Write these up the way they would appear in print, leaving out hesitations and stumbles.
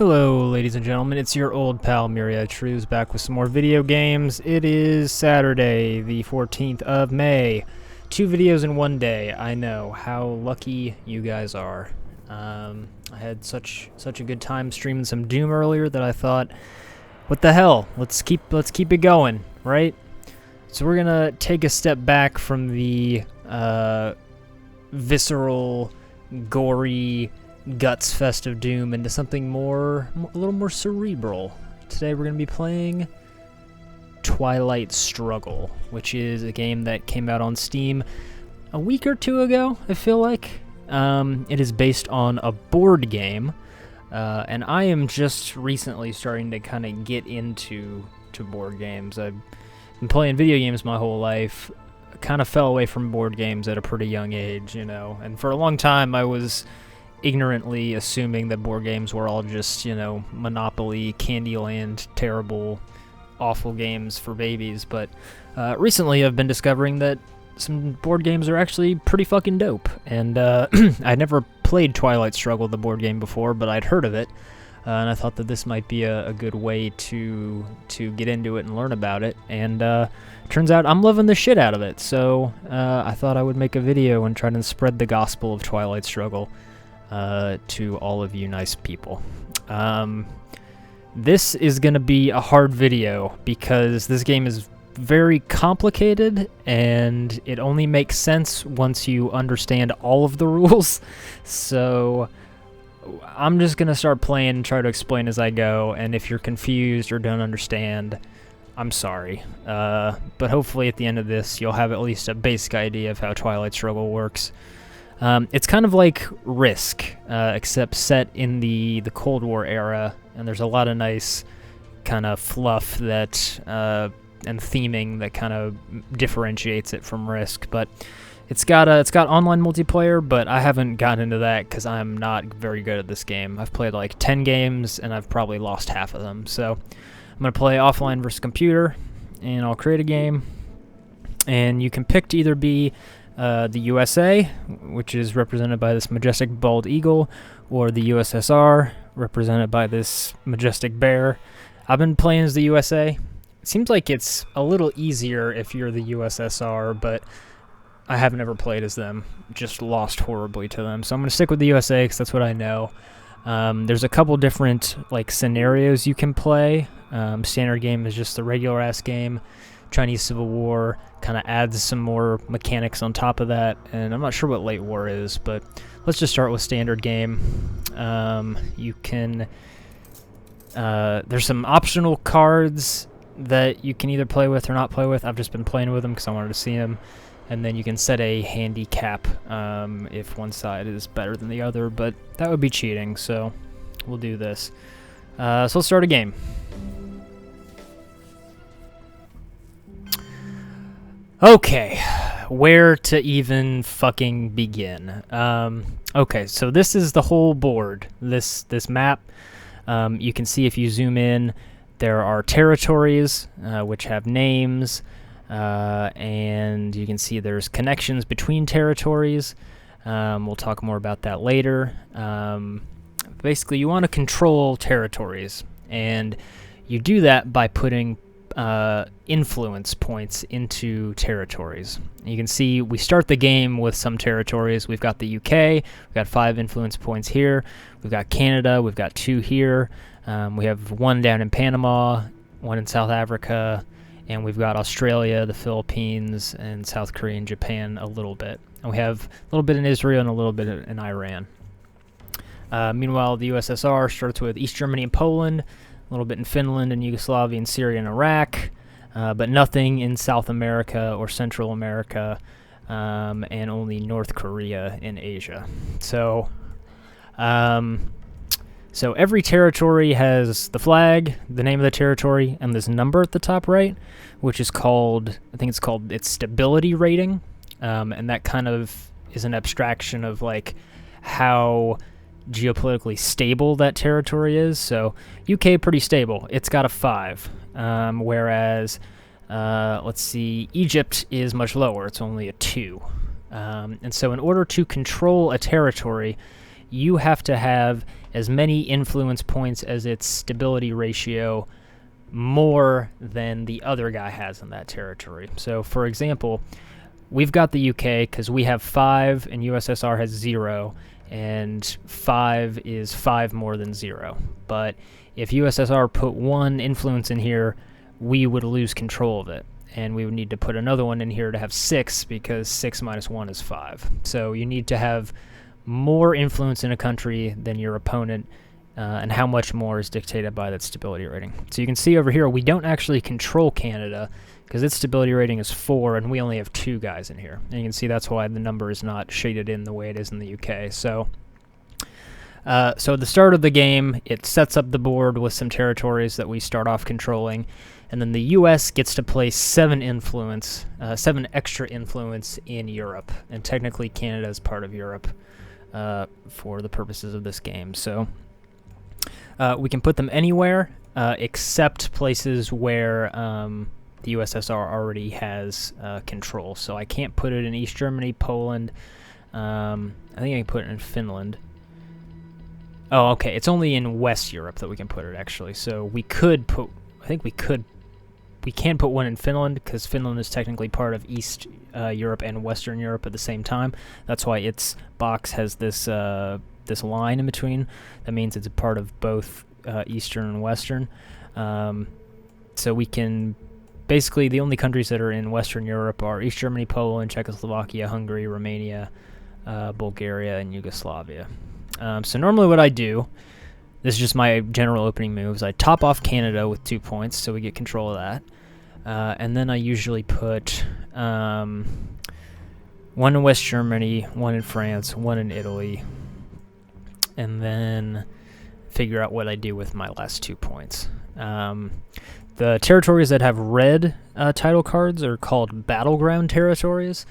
Hello, ladies and gentlemen, it's your old pal Myriad back with some more video games. It is Saturday, the 14th of May. 2 videos in one day. I know, how lucky you guys are. I had such a good time streaming some Doom earlier that I thought, what the hell? Let's keep it going, right? So we're gonna take a step back from the visceral, gory guts fest of Doom into something a little more cerebral. Today we're going to be playing Twilight Struggle, which is a game that came out on Steam a week or two ago, I feel like. It is based on a board game, and I am just recently starting to kind of get into board games. I've been playing video games my whole life, kind of fell away from board games at a pretty young age, you know, and for a long time I was ignorantly assuming that board games were all just, you know, Monopoly, Candyland, terrible, awful games for babies, but recently I've been discovering that some board games are actually pretty fucking dope, and I'd never played Twilight Struggle, the board game, before, but I'd heard of it, and I thought that this might be a good way to get into it and learn about it, and turns out I'm loving the shit out of it, so I thought I would make a video and try to spread the gospel of Twilight Struggle to all of you nice people. This is going to be a hard video because this game is very complicated and it only makes sense once you understand all of the rules. So I'm just going to start playing and try to explain as I go, and if you're confused or don't understand, I'm sorry. But hopefully at the end of this you'll have at least a basic idea of how Twilight Struggle works. It's kind of like Risk, except set in the Cold War era, and there's a lot of nice kind of fluff that and theming that kind of differentiates it from Risk. But it's got online multiplayer, but I haven't gotten into that because I'm not very good at this game. I've played like 10 games and I've probably lost half of them. So I'm gonna play offline versus computer, and I'll create a game, and you can pick to either be the USA, which is represented by this majestic bald eagle, or the USSR, represented by this majestic bear. I've been playing as the USA. It seems like it's a little easier if you're the USSR, but I haven't ever played as them, just lost horribly to them. So I'm going to stick with the USA because that's what I know. There's a couple different like scenarios you can play. Standard game is just the regular ass game. Chinese Civil War kind of adds some more mechanics on top of that, and I'm not sure what late war is, but let's just start with standard game. You can there's some optional cards that you can either play with or not play with. I've just been playing with them because I wanted to see them, and then you can set a handicap if one side is better than the other, but that would be cheating, so we'll do this. So let's start a game. Okay, where to even fucking begin? Okay, so this is the whole board, this map. You can see if you zoom in, there are territories which have names, and you can see there's connections between territories. We'll talk more about that later. Basically, you want to control territories, and you do that by putting influence points into territories. You can see we start the game with some territories. We've got the UK, we've got 5 influence points here. We've got Canada, we've got 2 here. We have 1 down in Panama, 1 in South Africa, and we've got Australia, the Philippines, and South Korea and Japan a little bit. And we have a little bit in Israel and a little bit in Iran. Meanwhile, the USSR starts with East Germany and Poland, a little bit in Finland and Yugoslavia and Syria and Iraq, but nothing in South America or Central America, and only North Korea in Asia. So every territory has the flag, the name of the territory, and this number at the top right, which is called, I think it's called its stability rating, and that kind of is an abstraction of like how geopolitically stable that territory is. So UK pretty stable, it's got a 5, whereas let's see, Egypt is much lower, it's only a 2. And so in order to control a territory, you have to have as many influence points as its stability ratio more than the other guy has in that territory. So, for example, we've got the UK because we have 5 and USSR has 0, and 5 is 5 more than 0. But if USSR put 1 influence in here, we would lose control of it. And we would need to put another one in here to have 6, because 6 minus 1 is 5. So you need to have more influence in a country than your opponent, and how much more is dictated by that stability rating. So you can see over here, we don't actually control Canada, because its stability rating is 4, and we only have 2 guys in here. And you can see that's why the number is not shaded in the way it is in the UK. So at the start of the game, it sets up the board with some territories that we start off controlling, and then the U.S. gets to place 7 extra influence in Europe, and technically Canada is part of Europe for the purposes of this game. So we can put them anywhere except places where the USSR already has control. So I can't put it in East Germany, Poland. I think I can put it in Finland. Oh, okay. It's only in West Europe that we can put it, actually. So we could put... I think we can put one in Finland, because Finland is technically part of East Europe and Western Europe at the same time. That's why its box has this this line in between. That means it's a part of both Eastern and Western. So we can... Basically, the only countries that are in Western Europe are East Germany, Poland, Czechoslovakia, Hungary, Romania, Bulgaria, and Yugoslavia. So normally what I do, this is just my general opening moves, I top off Canada with 2 points, so we get control of that. And then I usually put 1 in West Germany, 1 in France, 1 in Italy, and then figure out what I do with my last 2 points. The territories that have red title cards are called battleground territories.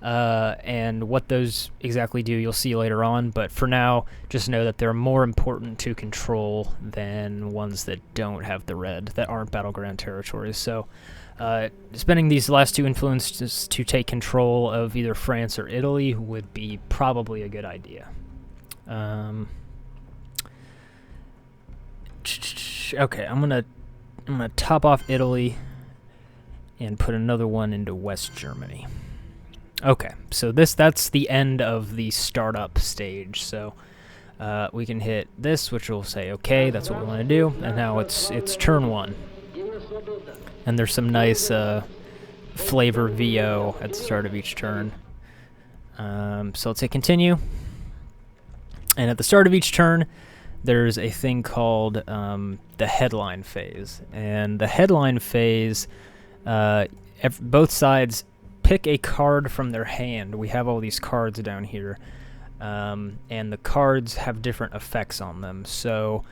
And what those exactly do, you'll see later on. But for now, just know that they're more important to control than ones that don't have the red, that aren't battleground territories. So spending these last 2 influences to take control of either France or Italy would be probably a good idea. Okay, I'm gonna top off Italy and put another one into West Germany. Okay, so that's the end of the startup stage. So we can hit this, which will say, okay, that's what we want to do. And now it's turn 1. And there's some nice flavor VO at the start of each turn. So let's hit continue. And at the start of each turn, there's a thing called the headline phase. And the headline phase, both sides pick a card from their hand. We have all these cards down here, and the cards have different effects on them. So,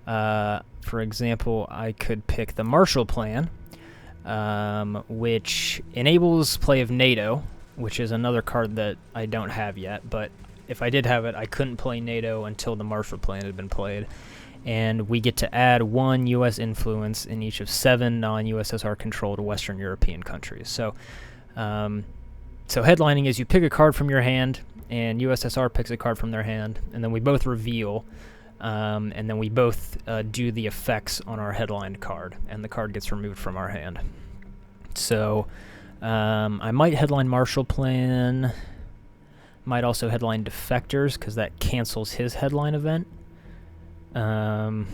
for example, I could pick the Marshall Plan, which enables play of NATO, which is another card that I don't have yet, but if I did have it, I couldn't play NATO until the Marshall Plan had been played. And we get to add 1 U.S. influence in each of 7 non-USSR controlled Western European countries. So headlining is you pick a card from your hand, and USSR picks a card from their hand, and then we both reveal, and then we both do the effects on our headlined card, and the card gets removed from our hand. So I might headline Marshall Plan, might also headline Defectors, because that cancels his headline event. But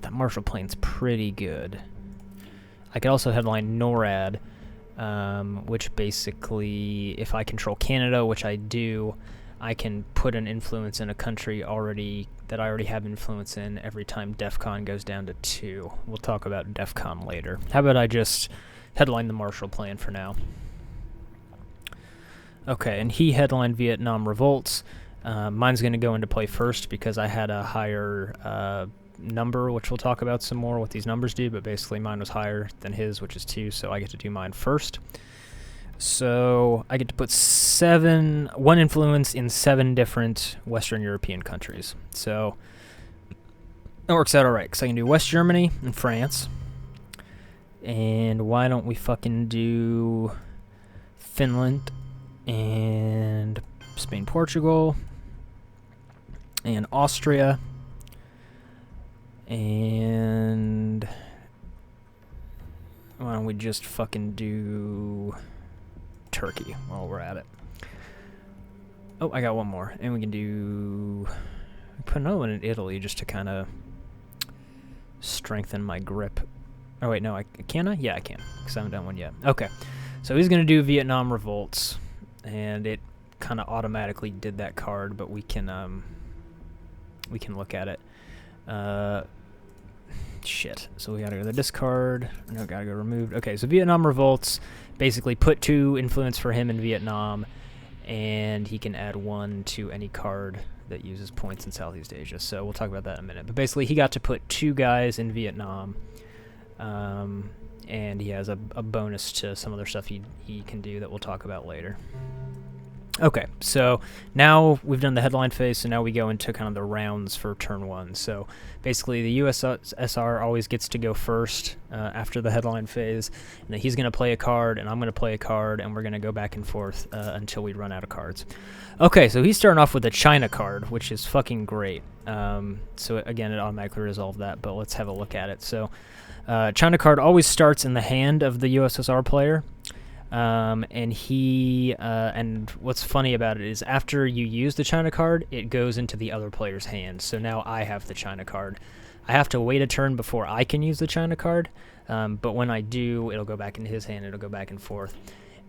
that Marshall Plan's pretty good. I could also headline NORAD, which basically, if I control Canada, which I do, I can put an influence in a country that I already have influence in every time DEFCON goes down to 2. We'll talk about DEFCON later. How about I just headline the Marshall Plan for now? Okay, and he headlined Vietnam Revolts. Mine's going to go into play first because I had a higher number, which we'll talk about some more what these numbers do, but basically mine was higher than his, which is 2, so I get to do mine first. So I get to put 1 influence in 7 different Western European countries. So that works out alright, because I can do West Germany and France. And why don't we fucking do Finland and Spain, Portugal. and Austria, and why don't we just fucking do Turkey while we're at it. Oh, I got one more, and we can do put another one in Italy just to kind of strengthen my grip. Oh wait, no, can I? Yeah, I can, because I haven't done one yet. Okay, so he's gonna do Vietnam revolts, and it kind of automatically did that card, but we can look at it. Shit. So we gotta go to the discard. No, gotta go removed. Okay, so Vietnam revolts basically put 2 influence for him in Vietnam, and he can add 1 to any card that uses points in Southeast Asia. So we'll talk about that in a minute. But basically, he got to put 2 guys in Vietnam, and he has a bonus to some other stuff he can do that we'll talk about later. Okay, so now we've done the headline phase, so now we go into kind of the rounds for turn 1. So basically the USSR always gets to go first after the headline phase, and then he's going to play a card, and I'm going to play a card, and we're going to go back and forth until we run out of cards. Okay, so he's starting off with a China card, which is fucking great. So again, it automatically resolved that, but let's have a look at it. So China card always starts in the hand of the USSR player. And what's funny about it is after you use the China card, it goes into the other player's hand. So now I have the China card. I have to wait a turn before I can use the China card, but when I do, it'll go back into his hand. It'll go back and forth.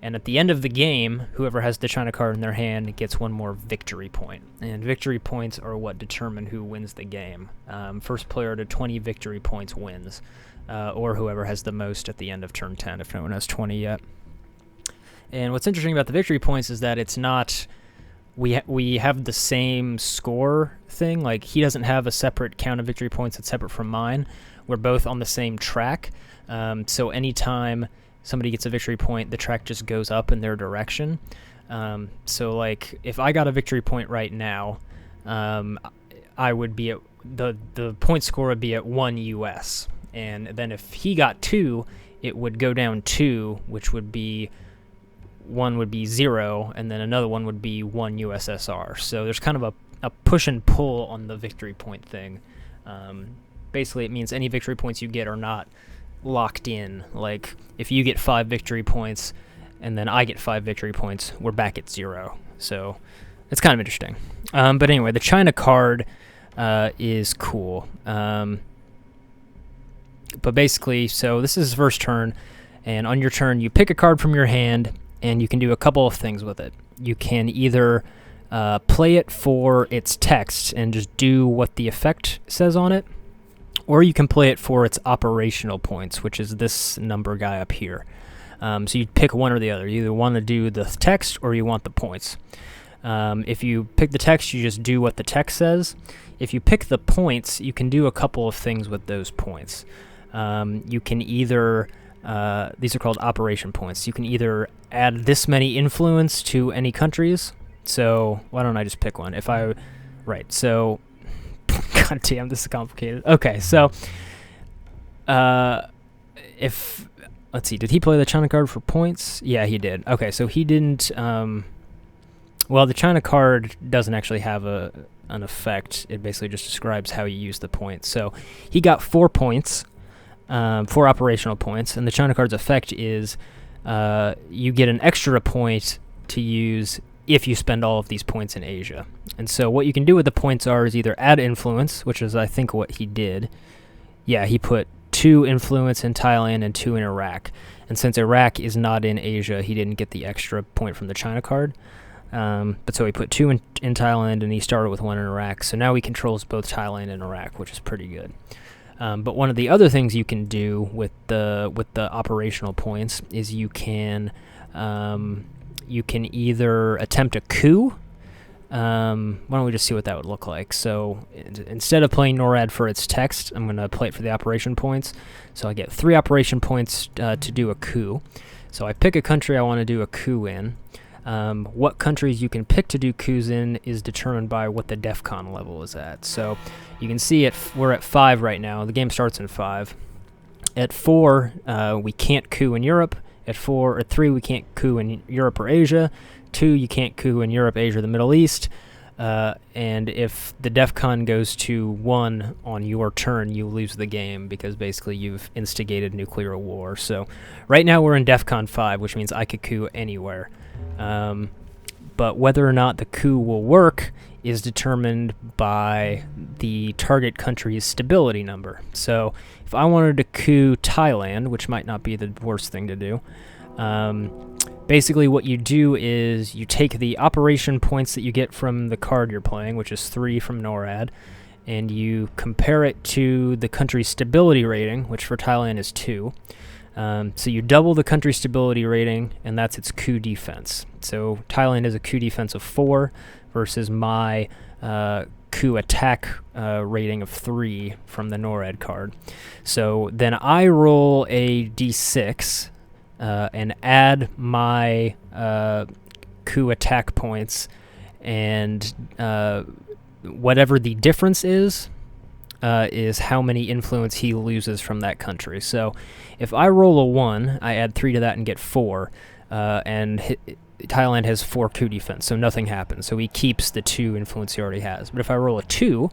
And at the end of the game, whoever has the China card in their hand gets 1 more victory point. And victory points are what determine who wins the game. First player to 20 victory points wins, or whoever has the most at the end of turn 10 if no one has 20 yet. And what's interesting about the victory points is that it's not we have the same score thing. Like, he doesn't have a separate count of victory points that's separate from mine. We're both on the same track. So anytime somebody gets a victory point, the track just goes up in their direction. So like if I got a victory point right now, I would be at the point score would be at 1 US. And then if he got 2, it would go down 2, which would be one would be 0, and then another one would be 1 USSR. So there's kind of a push and pull on the victory point thing. Basically, it means any victory points you get are not locked in. Like, if you get 5 victory points, and then I get 5 victory points, we're back at 0. So it's kind of interesting. But anyway, the China card is cool. But basically, so this is his first turn, and on your turn, you pick a card from your hand, and you can do a couple of things with it. You can either play it for its text and just do what the effect says on it, or you can play it for its operational points, which is this number guy up here. So you pick one or the other. You either want to do the text or you want the points. If you pick the text, you just do what the text says. If you pick the points, you can do a couple of things with those points. You can either... these are called operation points. You can either add this many influence to any countries. So why don't I just pick one? Right, so... God damn, this is complicated. Okay, so... Let's see, did he play the China card for points? Yeah, he did. Okay, so he didn't... well, the China card doesn't actually have an effect. It basically just describes how you use the points. So he got 4 points. 4 operational points, and the China card's effect is you get an extra point to use if you spend all of these points in Asia. And so what you can do with the points is either add influence, which is I think what he did. Yeah, he put 2 influence in Thailand and 2 in Iraq. And since Iraq is not in Asia, he didn't get the extra point from the China card. But so he put 2 in Thailand, and he started with 1 in Iraq. So now he controls both Thailand and Iraq, which is pretty good. But one of the other things you can do with the operational points is you can either attempt a coup. Why don't we just see what that would look like? So instead of playing NORAD for its text, I'm going to play it for the operation points. So I get 3 operation points to do a coup. So I pick a country I want to do a coup in. What countries you can pick to do coups in is determined by what the DEFCON level is at. So you can see we're at 5 right now. The game starts in 5. At 4, we can't coup in Europe. At 3, we can't coup in Europe or Asia. 2, you can't coup in Europe, Asia, or the Middle East. and if the DEFCON goes to 1 on your turn, you lose the game because basically you've instigated nuclear war. So right now we're in DEFCON 5, which means I could coup anywhere. But whether or not the coup will work is determined by the target country's stability number. So if I wanted to coup Thailand, which might not be the worst thing to do, basically what you do is you take the operation points that you get from the card you're playing, which is 3 from NORAD, and you compare it to the country's stability rating, which for Thailand is 2. So you double the country's stability rating, and that's its coup defense. So Thailand has a coup defense of 4 versus my coup attack rating of 3 from the NORAD card. So then I roll a d6 and add my coup attack points, and whatever the difference is how many influence he loses from that country. So if I roll a 1, I add 3 to that and get 4, and Thailand has 4 coup defense, so nothing happens. So he keeps the 2 influence he already has. But if I roll a 2,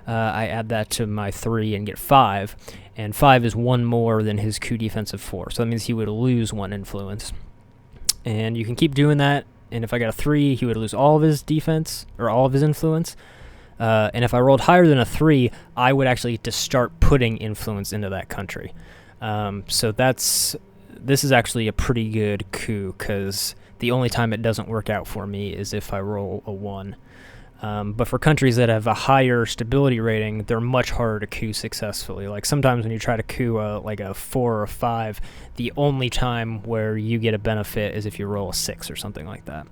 I add that to my 3 and get 5, and 5 is 1 more than his coup defense of 4. So that means he would lose 1 influence. And you can keep doing that, and if I got a 3, he would lose all of his defense, or all of his influence. And if I rolled higher than a 3, I would actually get to start putting influence into that country. So this is actually a pretty good coup, because the only time it doesn't work out for me is if I roll a 1. But for countries that have a higher stability rating, they're much harder to coup successfully. Like sometimes when you try to coup like a 4 or a 5, the only time where you get a benefit is if you roll a 6 or something like that.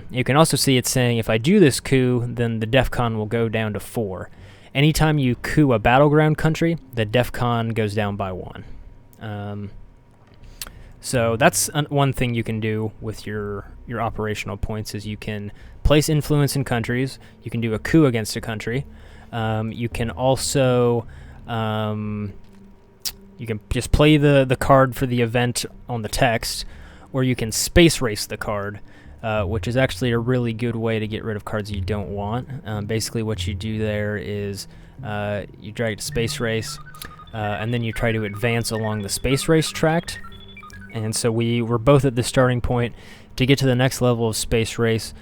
You can also see it saying if I do this coup, then the DEFCON will go down to 4. Anytime you coup a battleground country, the DEFCON goes down by 1. So that's one thing you can do with your operational points is you can place influence in countries. You can do a coup against a country. You can also you can just play the card for the event on the text, or you can space race the card, which is actually a really good way to get rid of cards you don't want. Basically what you do there is you drag it to space race, and then you try to advance along the space race tract. And so we're both at the starting point. To get to the next level of space race,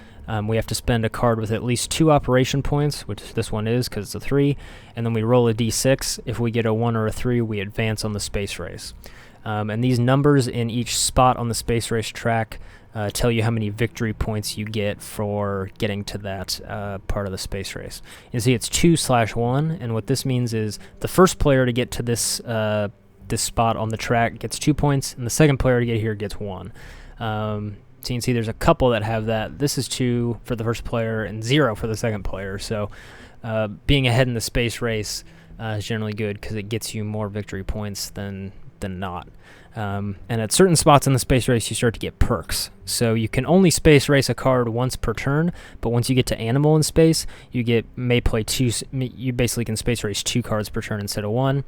we have to spend a card with at least 2 operation points, which this one is because it's a 3, and then we roll a d6. If we get a 1 or a 3, we advance on the space race. And these numbers in each spot on the space race track tell you how many victory points you get for getting to that part of the space race. You see it's 2/1, and what this means is the first player to get to this spot on the track gets 2 points, and the second player to get here gets 1. So you can see there's a couple that have that. This is 2 for the first player and 0 for the second player. So being ahead in the space race is generally good because it gets you more victory points than not. And at certain spots in the space race, you start to get perks. So you can only space race a card once per turn, but once you get to animal in space, you basically can space race 2 cards per turn instead of 1.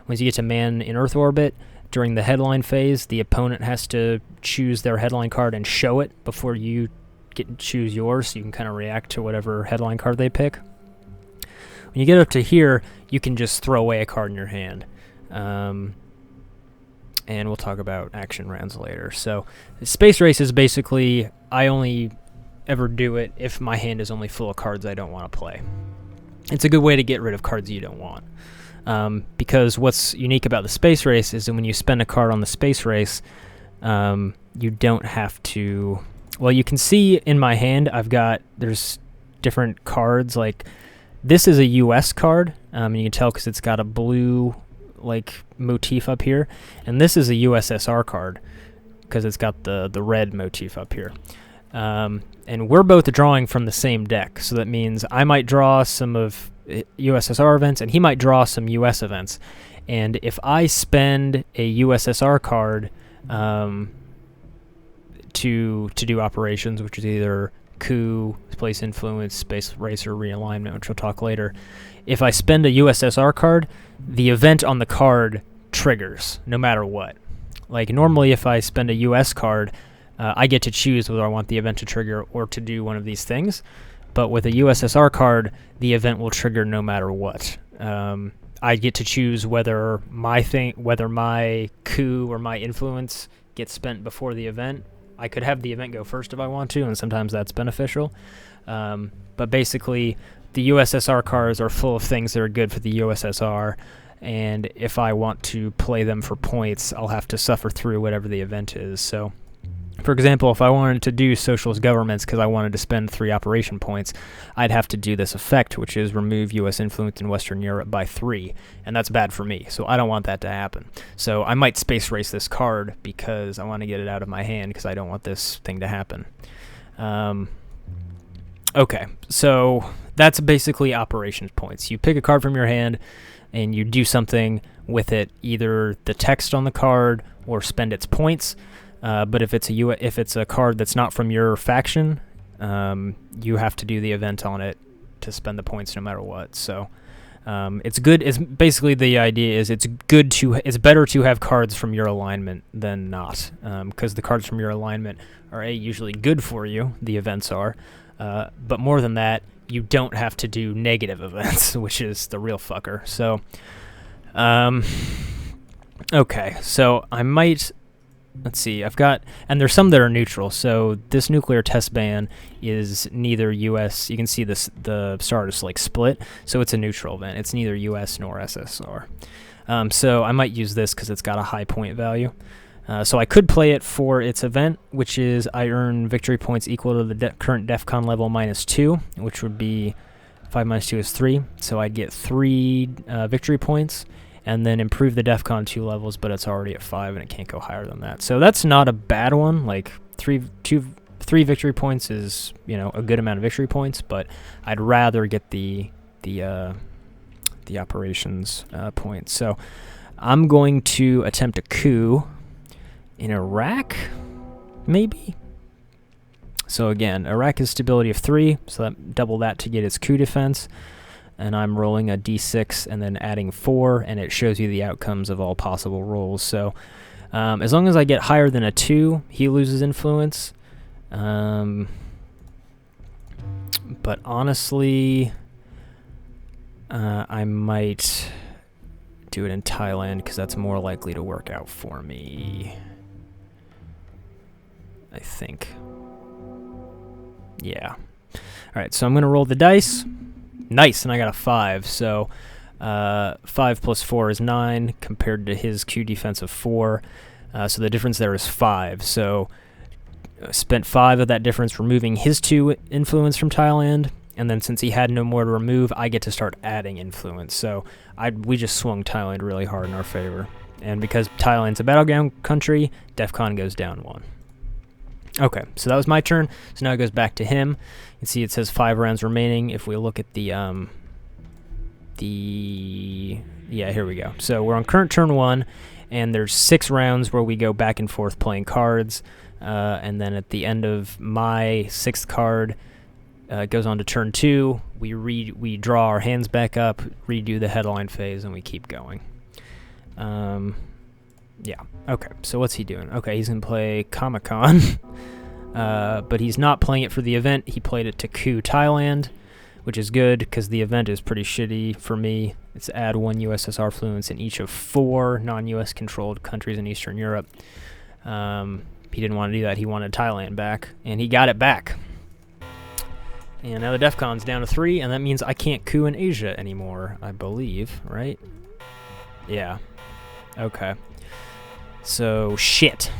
Once you get to man in Earth orbit, during the headline phase, the opponent has to choose their headline card and show it before you choose yours, so you can kind of react to whatever headline card they pick. When you get up to here, you can just throw away a card in your hand. And we'll talk about action rounds later. So space race is basically, I only ever do it if my hand is only full of cards I don't want to play. It's a good way to get rid of cards you don't want. Because what's unique about the space race is that when you spend a card on the space race, you don't have to... Well, you can see in my hand, there's different cards. Like, this is a US card, and you can tell because it's got a blue, motif up here. And this is a USSR card because it's got the red motif up here. And we're both drawing from the same deck, so that means I might draw some of USSR events, and he might draw some US events. And if I spend a USSR card to do operations, which is either coup, place influence, space race, or realignment, which we'll talk later, if I spend a USSR card, the event on the card triggers, no matter what. Like, normally if I spend a US card, I get to choose whether I want the event to trigger or to do one of these things. But with a USSR card, the event will trigger no matter what. I get to choose whether my coup or my influence gets spent before the event. I could have the event go first if I want to, and sometimes that's beneficial. But basically, the USSR cards are full of things that are good for the USSR, and if I want to play them for points, I'll have to suffer through whatever the event is. So, for example, if I wanted to do socialist governments because I wanted to spend 3 operation points, I'd have to do this effect, which is remove U.S. influence in Western Europe by 3, and that's bad for me, so I don't want that to happen. So I might space race this card because I want to get it out of my hand because I don't want this thing to happen. Okay, so that's basically operations points. You pick a card from your hand, and you do something with it, either the text on the card or spend its points. But if it's a card that's not from your faction, you have to do the event on it to spend the points no matter what. So it's good. It's basically the idea is it's better to have cards from your alignment than not, because the cards from your alignment are usually good for you. The events are, but more than that, you don't have to do negative events, which is the real fucker. So, okay, so I might. Let's see, and there's some that are neutral. So this nuclear test ban is neither U.S. You can see the star is like split, so it's a neutral event. It's neither U.S. nor SSR. So I might use this because it's got a high point value. So I could play it for its event, which is I earn victory points equal to the current DEFCON level -2, which would be 5 minus 2 is 3. So I'd get 3 victory points. And then improve the DEFCON 2 levels, but it's already at 5 and it can't go higher than that. So that's not a bad one. Like 3 victory points is, a good amount of victory points, but I'd rather get the operations points. So I'm going to attempt a coup in Iraq, maybe. So again, Iraq has stability of 3, so double that to get its coup defense. And I'm rolling a d6 and then adding 4, and it shows you the outcomes of all possible rolls. So as long as I get higher than a 2, he loses influence. But honestly, I might do it in Thailand because that's more likely to work out for me, I think. Yeah. All right, so I'm going to roll the dice. Nice, and I got a 5, so 5 plus 4 is 9 compared to his Q defense of 4, so the difference there is 5. So spent 5 of that difference removing his 2 influence from Thailand, and then since he had no more to remove, I get to start adding influence. So we just swung Thailand really hard in our favor, and because Thailand's a battleground country, DEFCON goes down 1. Okay, so that was my turn. So now it goes back to him. You can see it says 5 rounds remaining. If we look at yeah, here we go. So we're on current turn 1, and there's 6 rounds where we go back and forth playing cards. And then at the end of my 6th card, it goes on to turn 2. We draw our hands back up, redo the headline phase, and we keep going. Yeah, okay, so what's he doing? Okay, he's going to play Comic-Con, but he's not playing it for the event. He played it to coup Thailand, which is good because the event is pretty shitty for me. It's add 1 USSR fluence in each of 4 non-US controlled countries in Eastern Europe. He didn't want to do that. He wanted Thailand back, and he got it back. And now the DEFCON's down to 3, and that means I can't coup in Asia anymore, I believe, right? Yeah. Okay. So, shit.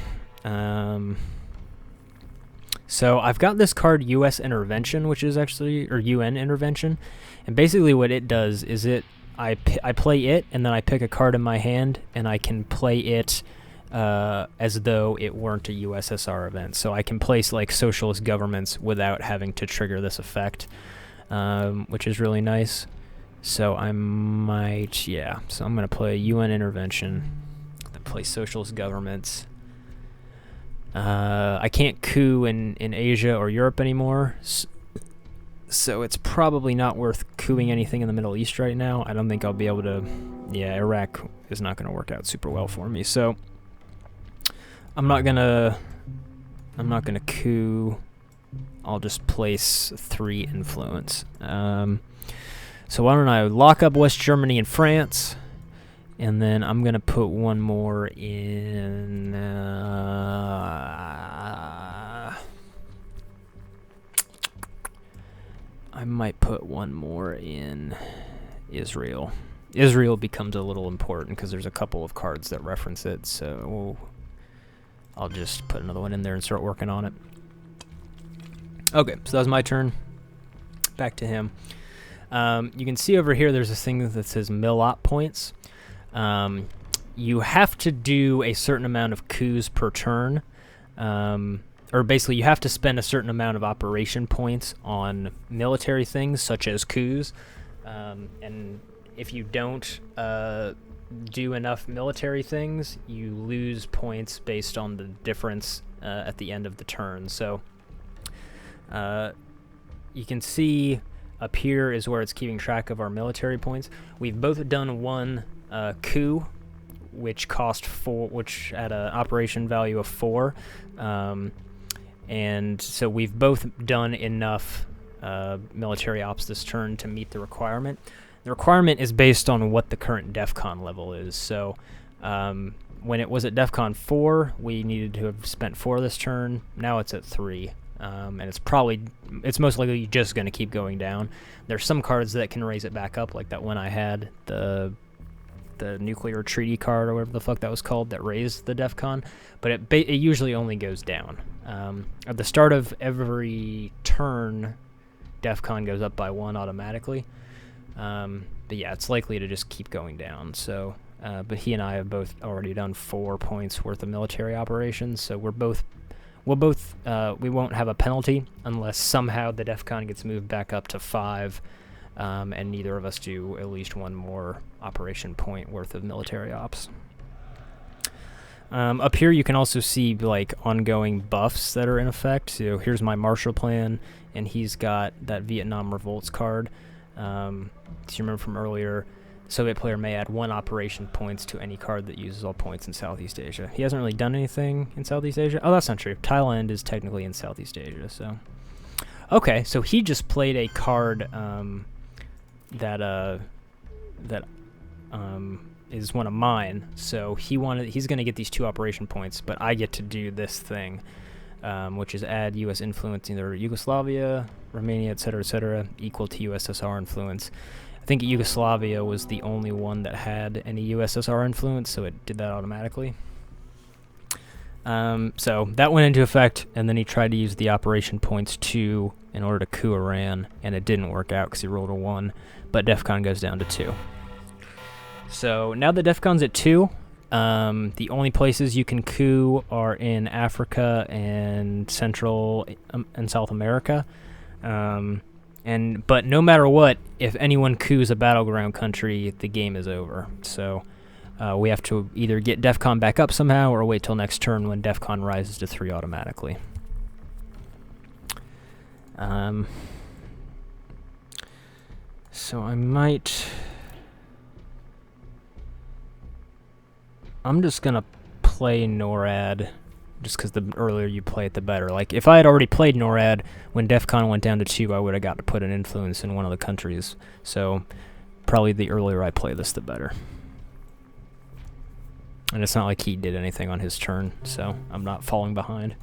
So, I've got this card, U.S. Intervention, which is actually, or UN Intervention, and basically what it does is I play it, and then I pick a card in my hand, and I can play it as though it weren't a USSR event. So I can place, like, socialist governments without having to trigger this effect, which is really nice. So I might, yeah, so I'm going to play UN Intervention. Play socialist governments. I can't coup in Asia or Europe anymore, so it's probably not worth coupping anything in the Middle East right now. I don't think I'll be able to. Yeah, Iraq is not going to work out super well for me, so I'm not gonna coup I'll just place 3 influence. So why don't I lock up West Germany and France, and then I'm gonna put one more in. I might put one more in Israel. Israel becomes a little important because there's a couple of cards that reference it, so I'll just put another one in there and start working on it. Okay, so that was my turn. Back to him. You can see over here there's this thing that says mill-op points. You have to do a certain amount of coups per turn. Or basically you have to spend a certain amount of operation points on military things such as coups. And if you don't do enough military things, you lose points based on the difference at the end of the turn. So you can see up here is where it's keeping track of our military points. We've both done one coup, which cost 4, which had an operation value of 4. And so we've both done enough military ops this turn to meet the requirement. The requirement is based on what the current DEFCON level is. So when it was at DEFCON 4, we needed to have spent 4 this turn. Now it's at 3. And it's most likely just going to keep going down. There's some cards that can raise it back up, like that one I had, the nuclear treaty card or whatever the fuck that was called, that raised the DEFCON, but it usually only goes down. At the start of every turn, DEFCON goes up by 1 automatically. But yeah, it's likely to just keep going down. So, but he and I have both already done 4 points worth of military operations, so we won't have a penalty unless somehow the DEFCON gets moved back up to 5. And neither of us do at least 1 more operation point worth of military ops. Up here you can also see like ongoing buffs that are in effect. So here's my Marshall Plan, and he's got that Vietnam Revolts card. As you remember from earlier, the Soviet player may add 1 operation points to any card that uses all points in Southeast Asia. He hasn't really done anything in Southeast Asia. Oh, that's not true. Thailand is technically in Southeast Asia, so... Okay, so he just played a card, that is one of mine. So he's gonna get these 2 operation points, but I get to do this thing, which is add U.S. influence in either Yugoslavia, Romania, etc., equal to USSR influence. I think Yugoslavia was the only one that had any USSR influence, so it did that automatically. So that went into effect, and then he tried to use the operation points 2 in order to coup Iran, and it didn't work out because he rolled a 1, but DEFCON goes down to 2. So now that DEFCON's at 2, the only places you can coup are in Africa and Central and South America. But no matter what, if anyone coups a battleground country, the game is over. So we have to either get DEFCON back up somehow or wait till next turn when DEFCON rises to 3 automatically. So I'm just gonna play NORAD, just because the earlier you play it, the better. Like, if I had already played NORAD when DEFCON went down to 2, I would have got to put an influence in one of the countries. So probably the earlier I play this, the better. And it's not like he did anything on his turn, so I'm not falling behind.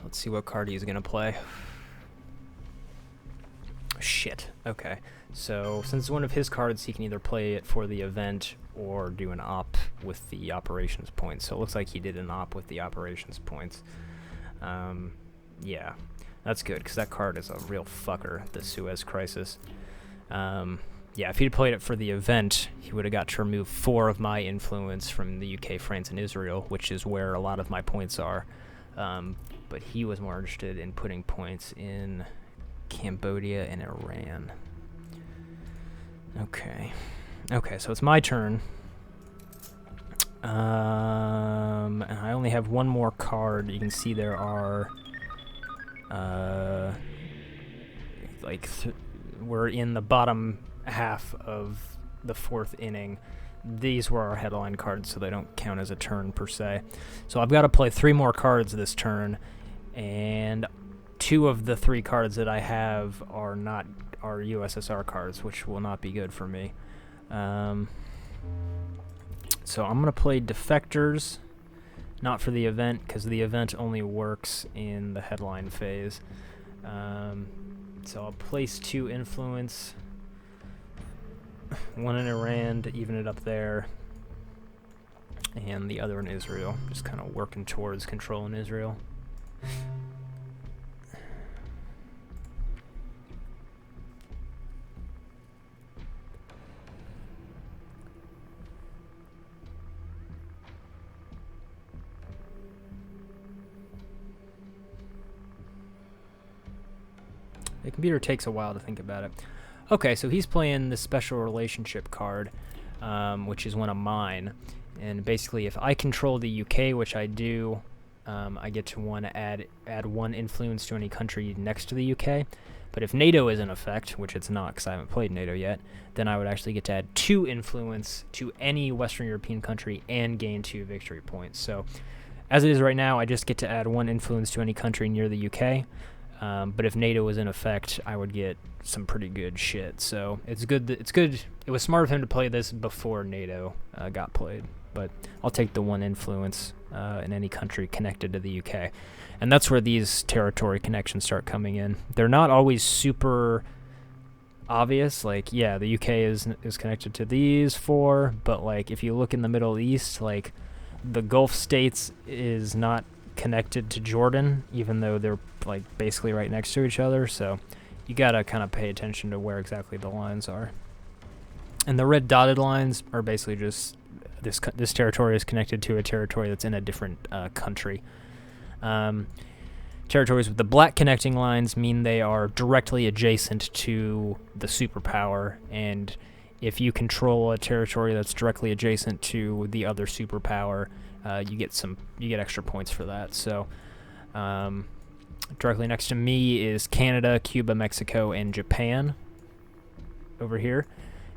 Let's see what card he's gonna play. Shit. Okay. So since it's one of his cards, he can either play it for the event or do an op with the operations points. So it looks like he did an op with the operations points. Yeah, that's good because that card is a real fucker. The Suez Crisis. Yeah, if he'd played it for the event, he would have got to remove 4 of my influence from the UK, France, and Israel, which is where a lot of my points are. But he was more interested in putting points in Cambodia and Iran. Okay. Okay, so it's my turn. And I only have 1 more card. You can see there are like we're in the bottom half of the 4th inning. These were our headline cards, so they don't count as a turn per se. So I've got to play 3 more cards this turn, and 2 of the 3 cards that I have are USSR cards, which will not be good for me. So I'm going to play Defectors, not for the event, because the event only works in the headline phase. So I'll place 2 Influence, 1 in Iran to even it up there, and the other in Israel, just kind of working towards controlling Israel. The computer takes a while to think about it. Okay, so he's playing the special relationship card, which is one of mine. And basically, if I control the UK, which I do, I get to add 1 influence to any country next to the UK. But if NATO is in effect, which it's not because I haven't played NATO yet, then I would actually get to add 2 influence to any Western European country and gain 2 victory points. So as it is right now, I just get to add 1 influence to any country near the UK. But if NATO was in effect, I would get some pretty good shit. So it's good. It was smart of him to play this before NATO got played. But I'll take the 1 influence in any country connected to the UK. And that's where these territory connections start coming in. They're not always super obvious. Like, yeah, the UK is connected to these 4. But, like, if you look in the Middle East, like, the Gulf states is not connected to Jordan, even though they're like basically right next to each other. So you gotta kind of pay attention to where exactly the lines are. And the red dotted lines are basically just this territory is connected to a territory that's in a different country. Territories with the black connecting lines mean they are directly adjacent to the superpower, and if you control a territory that's directly adjacent to the other superpower, you get extra points for that. So directly next to me is Canada, Cuba, Mexico, and Japan over here.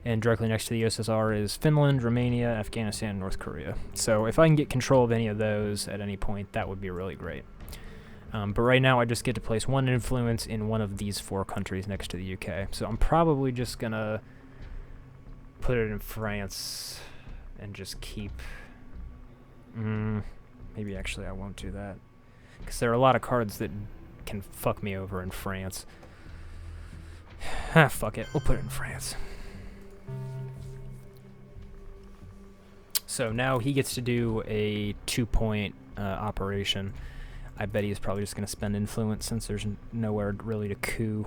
And directly next to the USSR is Finland, Romania, Afghanistan, and North Korea. So if I can get control of any of those at any point, that would be really great. But right now I just get to place 1 influence in one of these 4 countries next to the UK. So I'm probably just going to put it in France and just keep... maybe actually I won't do that, because there are a lot of cards that can fuck me over in France. Fuck it, we'll put it in France. So now he gets to do a 2-point operation. I bet he's probably just going to spend influence since there's nowhere really to coup.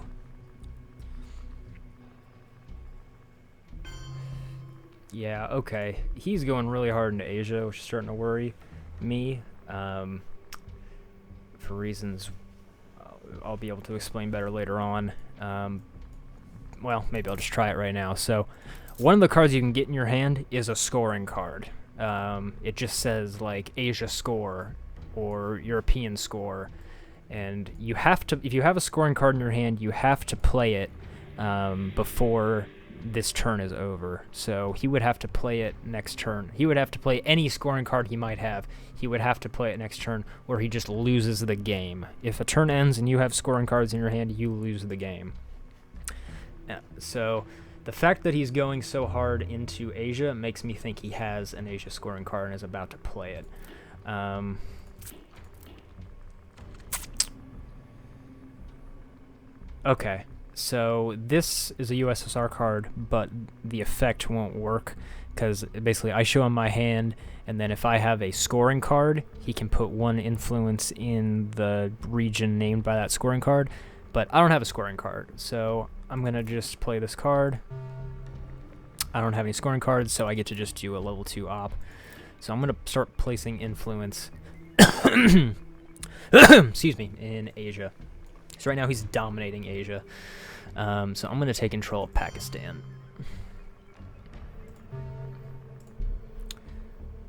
Yeah, okay. He's going really hard into Asia, which is starting to worry me. For reasons I'll be able to explain better later on. Well, maybe I'll just try it right now. So, one of the cards you can get in your hand is a scoring card. It just says, like, Asia score or European score. And you have to, if you have a scoring card in your hand, you have to play it before this turn is over. So he would have to play it next turn. He would have to play any scoring card he might have. He would have to play it next turn, or he just loses the game. If a turn ends and you have scoring cards in your hand, you lose the game. So the fact that he's going so hard into Asia makes me think he has an Asia scoring card and is about to play it. Okay. So this is a USSR card, but the effect won't work because basically I show him my hand, and then if I have a scoring card, he can put 1 influence in the region named by that scoring card, but I don't have a scoring card, so I'm going to just play this card. I don't have any scoring cards, so I get to just do a level 2 op. So I'm going to start placing influence excuse me, in Asia. So right now he's dominating Asia. So I'm going to take control of Pakistan.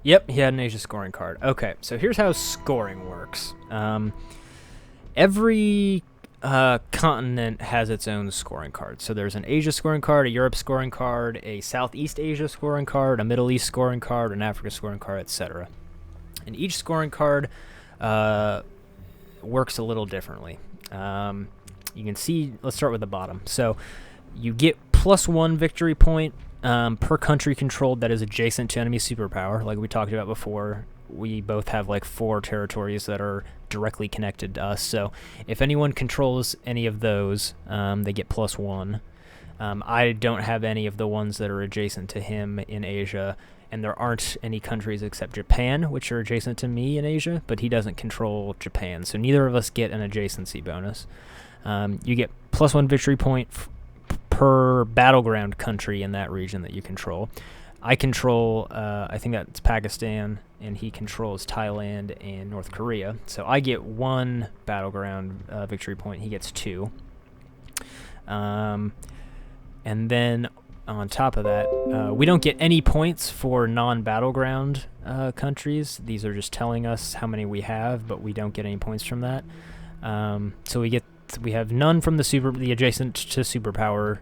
Yep, he had an Asia scoring card. Okay, so here's how scoring works. Every continent has its own scoring card. So there's an Asia scoring card, a Europe scoring card, a Southeast Asia scoring card, a Middle East scoring card, an Africa scoring card, etc. And each scoring card works a little differently. You can see, let's start with the bottom. So you get +1 victory point per country controlled that is adjacent to enemy superpower. Like we talked about before, we both have like 4 territories that are directly connected to us. So if anyone controls any of those, they get +1. I don't have any of the ones that are adjacent to him in Asia, and there aren't any countries except Japan, which are adjacent to me in Asia, but he doesn't control Japan, so neither of us get an adjacency bonus. You get +1 victory point per battleground country in that region that you control. I control, I think that's Pakistan, and he controls Thailand and North Korea. So I get 1 battleground victory point, he gets 2. And then on top of that, we don't get any points for non-battleground countries. These are just telling us how many we have, but we don't get any points from that. So we have none from the adjacent to superpower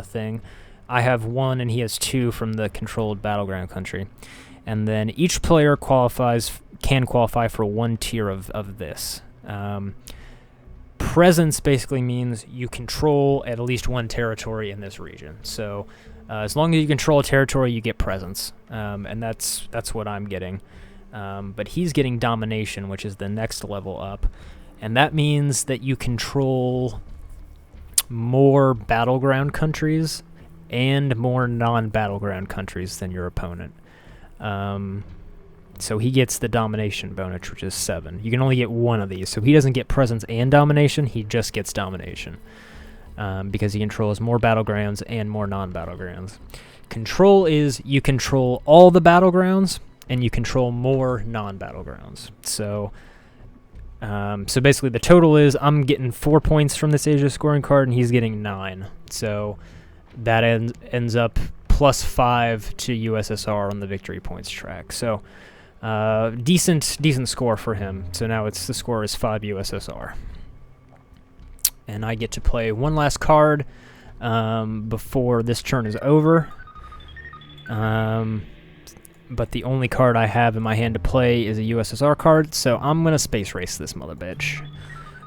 thing. I have 1 and he has 2 from the controlled battleground country. And then each player can qualify for 1 tier of this. Presence basically means you control at least 1 territory in this region. So as long as you control a territory, you get presence. And that's what I'm getting. But he's getting domination, which is the next level up. And that means that you control more battleground countries and more non-battleground countries than your opponent. So he gets the domination bonus, which is 7. You can only get 1 of these. So he doesn't get presence and domination, he just gets domination. Because he controls more battlegrounds and more non-battlegrounds. Control is you control all the battlegrounds and you control more non-battlegrounds. So basically the total is I'm getting 4 points from this Asia scoring card and he's getting 9. So that ends up +5 to USSR on the victory points track. So decent score for him. So now the score is 5 USSR. And I get to play 1 last card before this turn is over. But the only card I have in my hand to play is a USSR card, so I'm going to space race this mother bitch.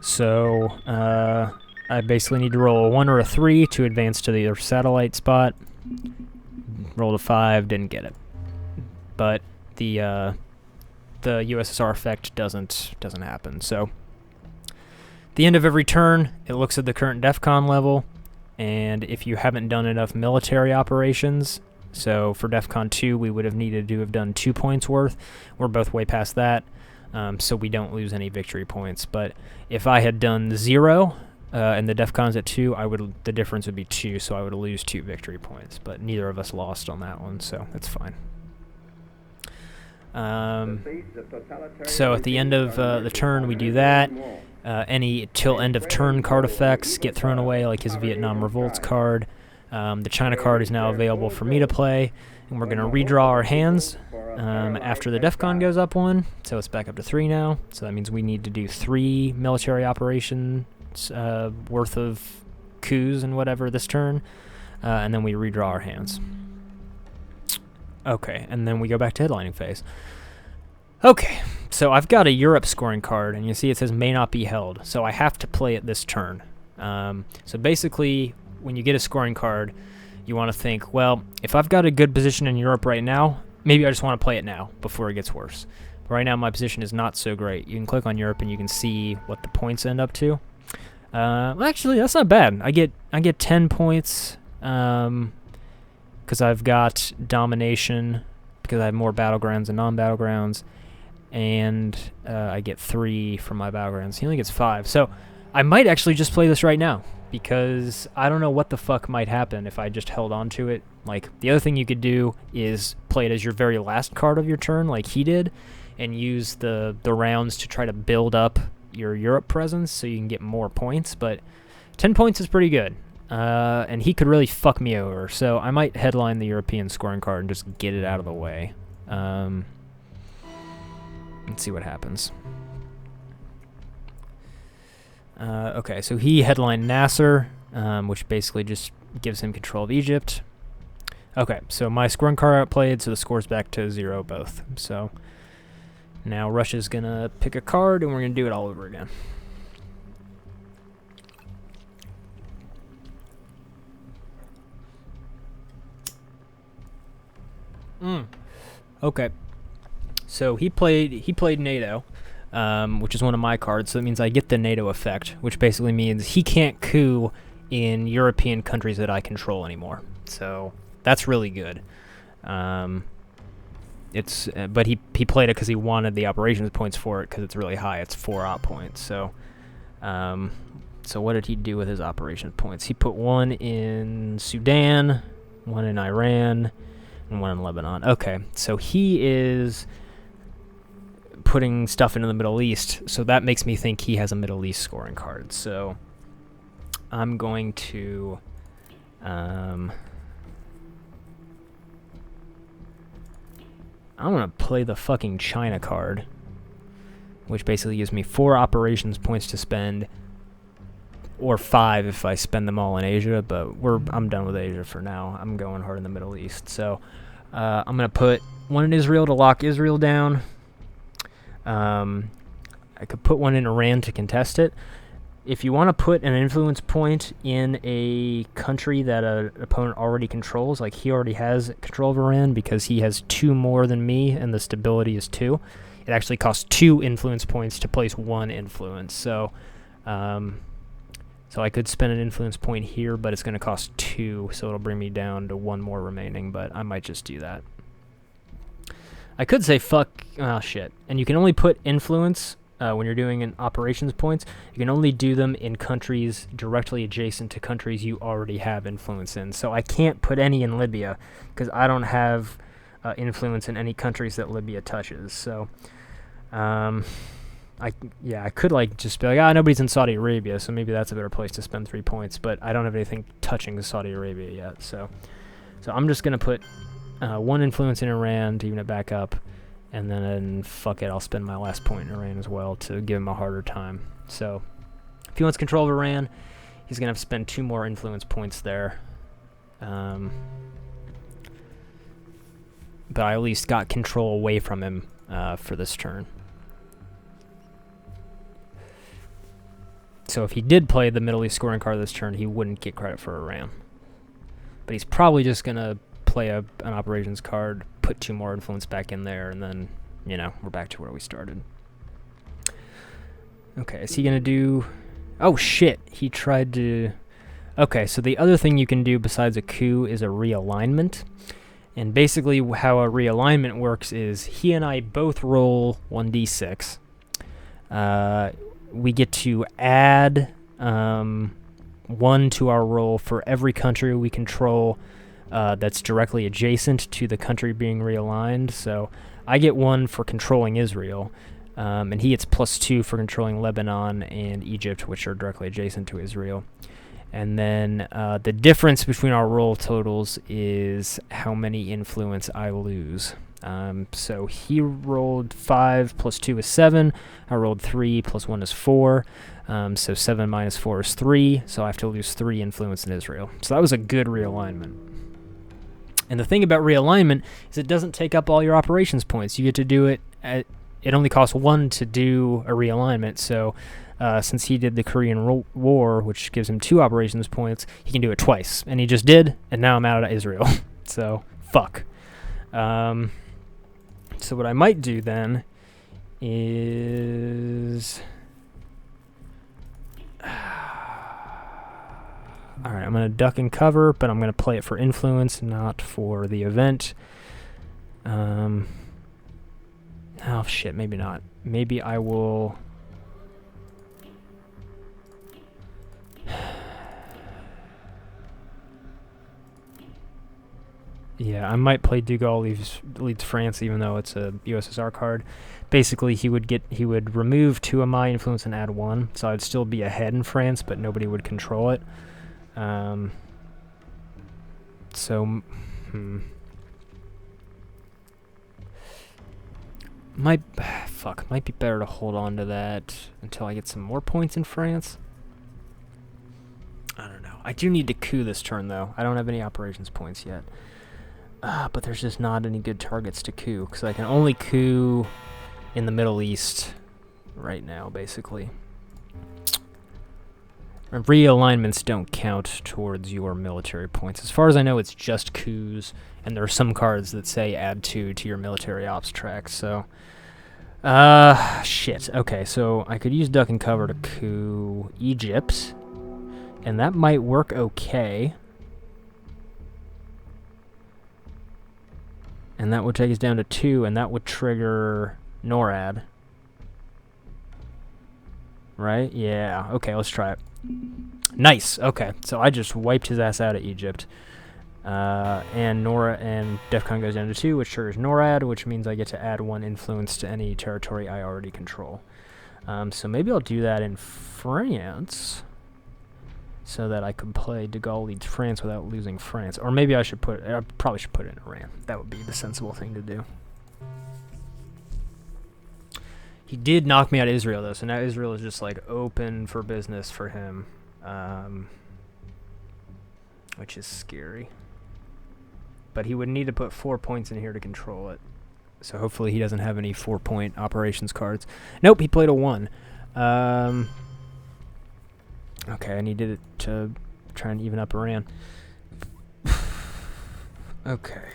So I basically need to roll a 1 or a 3 to advance to the other satellite spot. Rolled a 5, didn't get it. But the USSR effect doesn't happen. So at the end of every turn, it looks at the current DEFCON level, and if you haven't done enough military operations, so for DEFCON 2, we would have needed to have done 2 points worth. We're both way past that, so we don't lose any victory points. But if I had done 0 and the DEFCON's at 2, the difference would be 2, so I would lose 2 victory points. But neither of us lost on that one, so that's fine. So at the end of the turn, we do that. Any till end of turn card effects get thrown away, like his Vietnam Revolts card. The China card is now available for me to play, and we're going to redraw our hands after the DEFCON goes up 1, so it's back up to 3 now. So that means we need to do 3 military operations worth of coups and whatever this turn, and then we redraw our hands. Okay, and then we go back to headlining phase. Okay, so I've got a Europe scoring card, and you see it says may not be held, so I have to play it this turn. So basically, when you get a scoring card, you want to think, well, if I've got a good position in Europe right now, maybe I just want to play it now before it gets worse. But right now, my position is not so great. You can click on Europe, and you can see what the points end up to. Actually, that's not bad. I get 10 points because I've got domination, because I have more battlegrounds and non-battlegrounds, and I get 3 from my battlegrounds. He only gets 5. So I might actually just play this right now, because I don't know what the fuck might happen if I just held on to it. Like, the other thing you could do is play it as your very last card of your turn, like he did, and use the rounds to try to build up your Europe presence so you can get more points, but 10 points is pretty good. And he could really fuck me over, so I might headline the European scoring card and just get it out of the way. Let's see what happens. Okay, so he headlined Nasser, which basically just gives him control of Egypt. Okay, so my scoring card outplayed, so the score's back to 0 both. So now Russia's gonna pick a card, and we're gonna do it all over again. Okay, so he played NATO, which is one of my cards. So that means I get the NATO effect, which basically means he can't coup in European countries that I control anymore. So that's really good. But he played it because he wanted the operations points for it because it's really high. It's 4 op points. So what did he do with his operations points? He put 1 in Sudan, 1 in Iran, and 1 in Lebanon. Okay, so he is putting stuff into the Middle East, so that makes me think he has a Middle East scoring card. So I'm going to I'm gonna play the fucking China card, which basically gives me 4 operations points to spend, or 5 if I spend them all in Asia, but I'm done with Asia for now. I'm going hard in the Middle East. So I'm going to put 1 in Israel to lock Israel down. I could put 1 in Iran to contest it. If you want to put an influence point in a country that an opponent already controls, like he already has control of Iran because he has 2 more than me and the stability is 2, it actually costs 2 influence points to place 1 influence. So I could spend an influence point here, but it's going to cost 2, so it'll bring me down to 1 more remaining, but I might just do that. I could say shit. And you can only put influence when you're doing an operations points. You can only do them in countries directly adjacent to countries you already have influence in. So I can't put any in Libya because I don't have influence in any countries that Libya touches. So I could just be like, nobody's in Saudi Arabia, so maybe that's a better place to spend 3 points, but I don't have anything touching Saudi Arabia yet, so I'm just going to put 1 influence in Iran to even it back up, and then fuck it, I'll spend my last point in Iran as well to give him a harder time. So if he wants control of Iran, he's going to have to spend 2 more influence points there. But I at least got control away from him for this turn. So if he did play the Middle East scoring card this turn, he wouldn't get credit for Iran. But he's probably just going to play an operations card, put 2 more influence back in there, and then, we're back to where we started. Okay, is he going to do... Oh, shit. He tried to... Okay, so the other thing you can do besides a coup is a realignment. And basically how a realignment works is he and I both roll 1d6. We get to add 1 to our roll for every country we control that's directly adjacent to the country being realigned. So I get 1 for controlling Israel, and he gets +2 for controlling Lebanon and Egypt, which are directly adjacent to Israel. And then the difference between our roll totals is how many influence I lose. So he rolled 5 + 2 is 7. I rolled 3 + 1 is 4. So 7 - 4 is 3. So I have to lose 3 influence in Israel. So that was a good realignment. And the thing about realignment is it doesn't take up all your operations points. You get to do it it only costs 1 to do a realignment. So since he did the Korean War, which gives him 2 operations points, he can do it twice. And he just did, and now I'm out of Israel. So, fuck. So what I might do then is... Alright, I'm going to duck and cover, but I'm going to play it for influence, not for the event. Oh, shit, maybe not. Maybe I will... Yeah, I might play De Gaulle leads France, even though it's a USSR card. Basically, he would remove 2 of my influence and add 1, so I'd still be ahead in France, but nobody would control it. Might be better to hold on to that until I get some more points in France. I do need to coup this turn, though. I don't have any operations points yet. But there's just not any good targets to coup, because I can only coup in the Middle East right now, basically. And realignments don't count towards your military points. As far as I know, it's just coups, and there are some cards that say add 2 to your military ops track, so... shit. Okay, so I could use duck and cover to coup Egypt, and that might work okay. And that would take us down to 2, and that would trigger NORAD. Right? Yeah. Okay, let's try it. Nice. Okay, so I just wiped his ass out of Egypt. And DEFCON goes down to 2, which triggers NORAD, which means I get to add 1 influence to any territory I already control. So maybe I'll do that in France, so that I could play De Gaulle leads France without losing France. Or maybe I probably should put it in Iran. That would be the sensible thing to do. He did knock me out of Israel, though, so now Israel is just, like, open for business for him. Which is scary. But he would need to put 4 points in here to control it. So hopefully he doesn't have any 4-point operations cards. Nope, he played a 1. Okay, I needed it to try and even up Iran. Okay.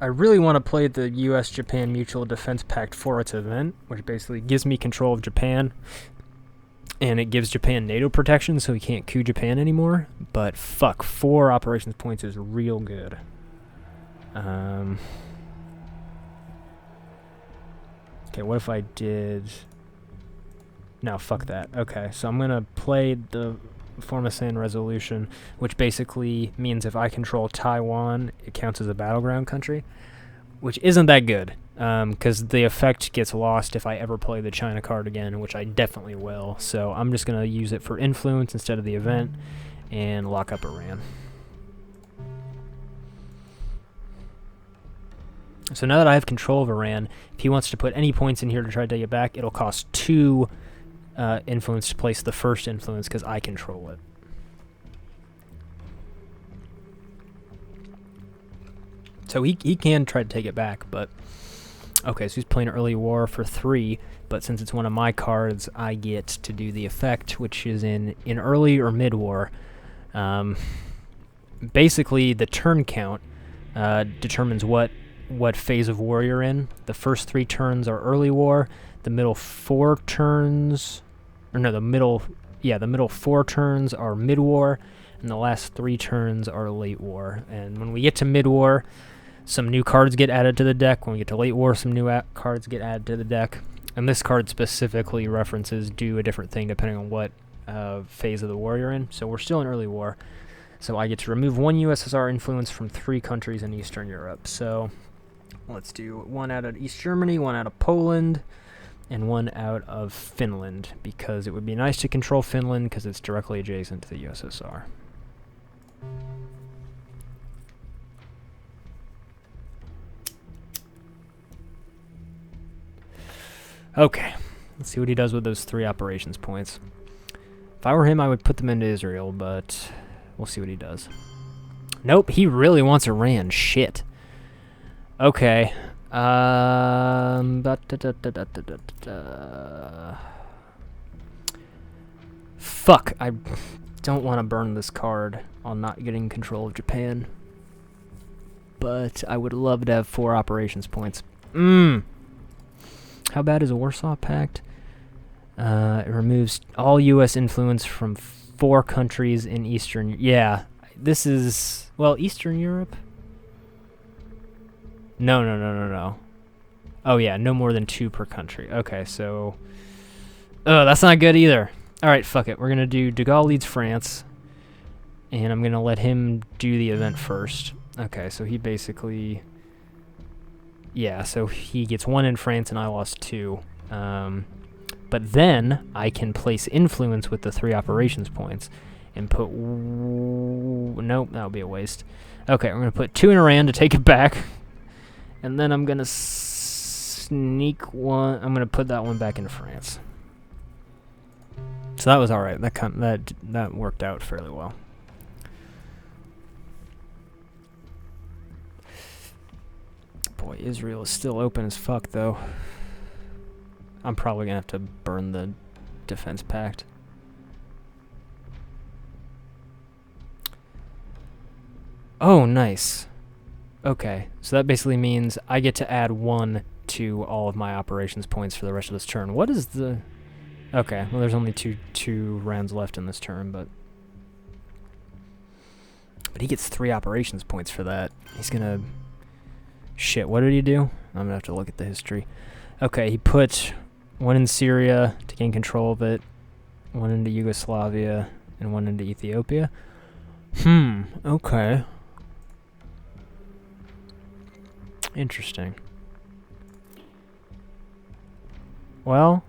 I really want to play the U.S.-Japan Mutual Defense Pact for its event, which basically gives me control of Japan, and it gives Japan NATO protection, so we can't coup Japan anymore. But fuck, 4 operations points is real good. Okay, what if I did... No, fuck that. Okay, so I'm gonna play the Formosan Resolution, which basically means if I control Taiwan, it counts as a battleground country, which isn't that good, because the effect gets lost if I ever play the China card again, which I definitely will. So I'm just gonna use it for influence instead of the event, and lock up Iran. So now that I have control of Iran, if he wants to put any points in here to try to take it back, it'll cost 2 influence to place the first influence because I control it. So he can try to take it back, but... Okay, so he's playing early war for 3, but since it's one of my cards, I get to do the effect, which is in early or mid-war. Basically, the turn count determines what phase of war you're in. The first 3 turns are early war. The middle 4 turns... Or no, the middle 4 turns are mid-war, and the last 3 turns are late war. And when we get to mid-war, some new cards get added to the deck. When we get to late war, some new cards get added to the deck. And this card specifically references do a different thing depending on what phase of the war you're in. So we're still in early war. So I get to remove 1 USSR influence from 3 countries in Eastern Europe. So let's do 1 out of East Germany, 1 out of Poland, and 1 out of Finland, because it would be nice to control Finland because it's directly adjacent to the USSR. Okay, let's see what he does with those 3 operations points. If I were him, I would put them into Israel, but we'll see what he does. Nope, he really wants Iran. Shit. Okay. Fuck, I don't want to burn this card on not getting control of Japan. But I would love to have 4 operations points. How bad is a Warsaw Pact? It removes all U.S. influence from 4 countries in Eastern... Yeah, this is... Well, Eastern Europe? No. Oh, yeah, no more than 2 per country. Okay, so... Oh, that's not good either. Alright, fuck it. We're going to do De Gaulle leads France. And I'm going to let him do the event first. Okay, so he basically... Yeah, so he gets 1 in France and I lost 2. But then I can place influence with the 3 operations points. And put... Nope, that would be a waste. Okay, we're going to put 2 in Iran to take it back. And then I'm going to sneak 1... I'm going to put that one back into France. So that was all right. That worked out fairly well. Boy, Israel is still open as fuck, though. I'm probably gonna have to burn the defense pact. Oh, nice. Okay, so that basically means I get to add 1 to all of my operations points for the rest of this turn. What is the... Okay, well, there's only two rounds left in this turn, but he gets 3 operations points for that. He's gonna... Shit, what did he do? I'm gonna have to look at the history. Okay, he put 1 in Syria to gain control of it, 1 into Yugoslavia, and 1 into Ethiopia. Okay. Interesting. Well,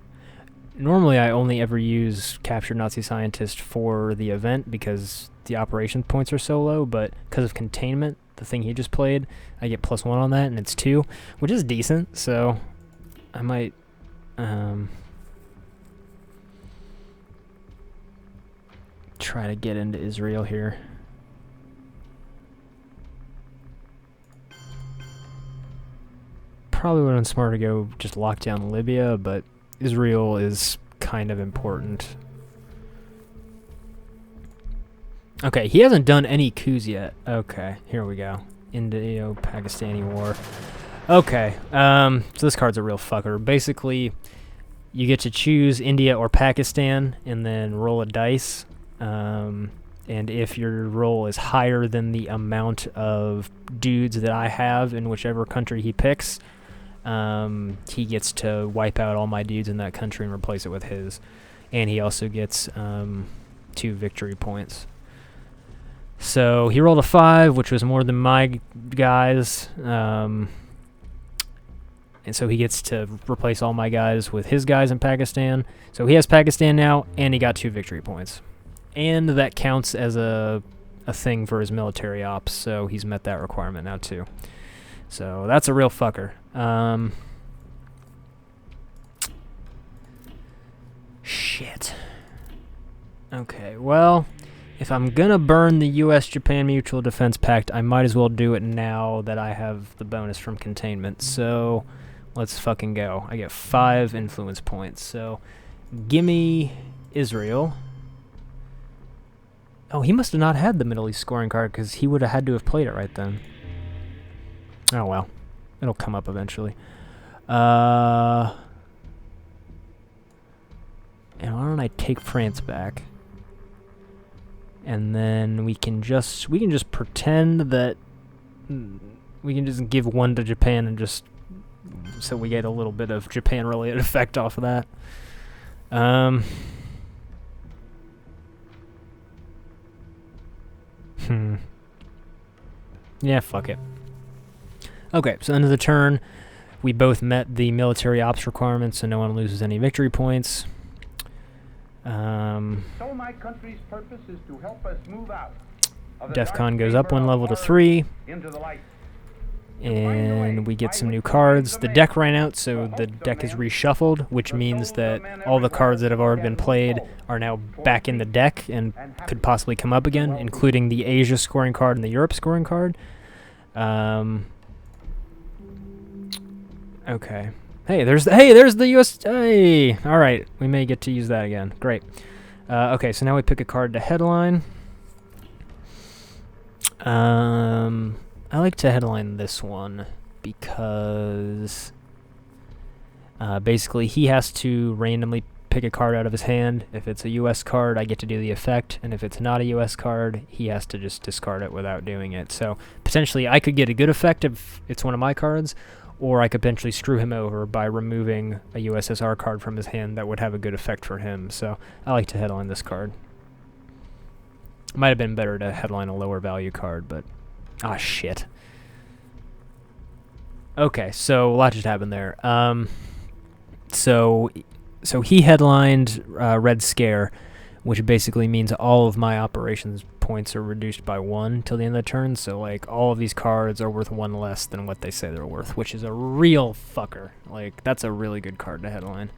normally I only ever use Capture Nazi Scientist for the event because the operation points are so low, but because of containment, the thing he just played, I get +1 on that, and it's 2, which is decent, so I might... try to get into Israel here. Probably would have been smart to go just lock down Libya, but Israel is kind of important. Okay, he hasn't done any coups yet. Okay, here we go. Indo-Pakistani war. Okay, so this card's a real fucker. Basically, you get to choose India or Pakistan and then roll a dice. And if your roll is higher than the amount of dudes that I have in whichever country he picks, he gets to wipe out all my dudes in that country and replace it with his. And he also gets 2 victory points. So he rolled a 5, which was more than my guys. And so he gets to replace all my guys with his guys in Pakistan. So he has Pakistan now, and he got 2 victory points. And that counts as a thing for his military ops, so he's met that requirement now too. So that's a real fucker. Shit. Okay, well, if I'm gonna burn the U.S.-Japan Mutual Defense Pact, I might as well do it now that I have the bonus from containment. So let's fucking go. I get 5 influence points. So gimme Israel. Oh, he must have not had the Middle East scoring card because he would have had to have played it right then. Oh well, it'll come up eventually. And why don't I take France back? And then we can just pretend that we can just give 1 to Japan and just so we get a little bit of Japan-related effect off of that. Yeah, fuck it. Okay, so end of the turn, we both met the military ops requirements, so no one loses any victory points. So my country's purpose is to help us move out. DEFCON goes up 1 level to 3, into the light. and we get some new cards. The deck ran out, so the deck is reshuffled, which means that all the cards that have already been played are now back in the deck and could possibly come up again, including the Asia scoring card and the Europe scoring card. Okay. Hey, there's the US. Hey, all right, we may get to use that again. Great. Okay, so now we pick a card to headline. I like to headline this one because basically he has to randomly pick a card out of his hand. If it's a US card, I get to do the effect, and if it's not a US card, he has to just discard it without doing it. So potentially I could get a good effect if it's one of my cards, or I could potentially screw him over by removing a USSR card from his hand that would have a good effect for him. So I like to headline this card. Might have been better to headline a lower value card, but ah, shit. Okay, so a lot just happened there. So he headlined Red Scare, which basically means all of my operations points are reduced by 1 till the end of the turn. So like all of these cards are worth 1 less than what they say they're worth, which is a real fucker. Like that's a really good card to headline.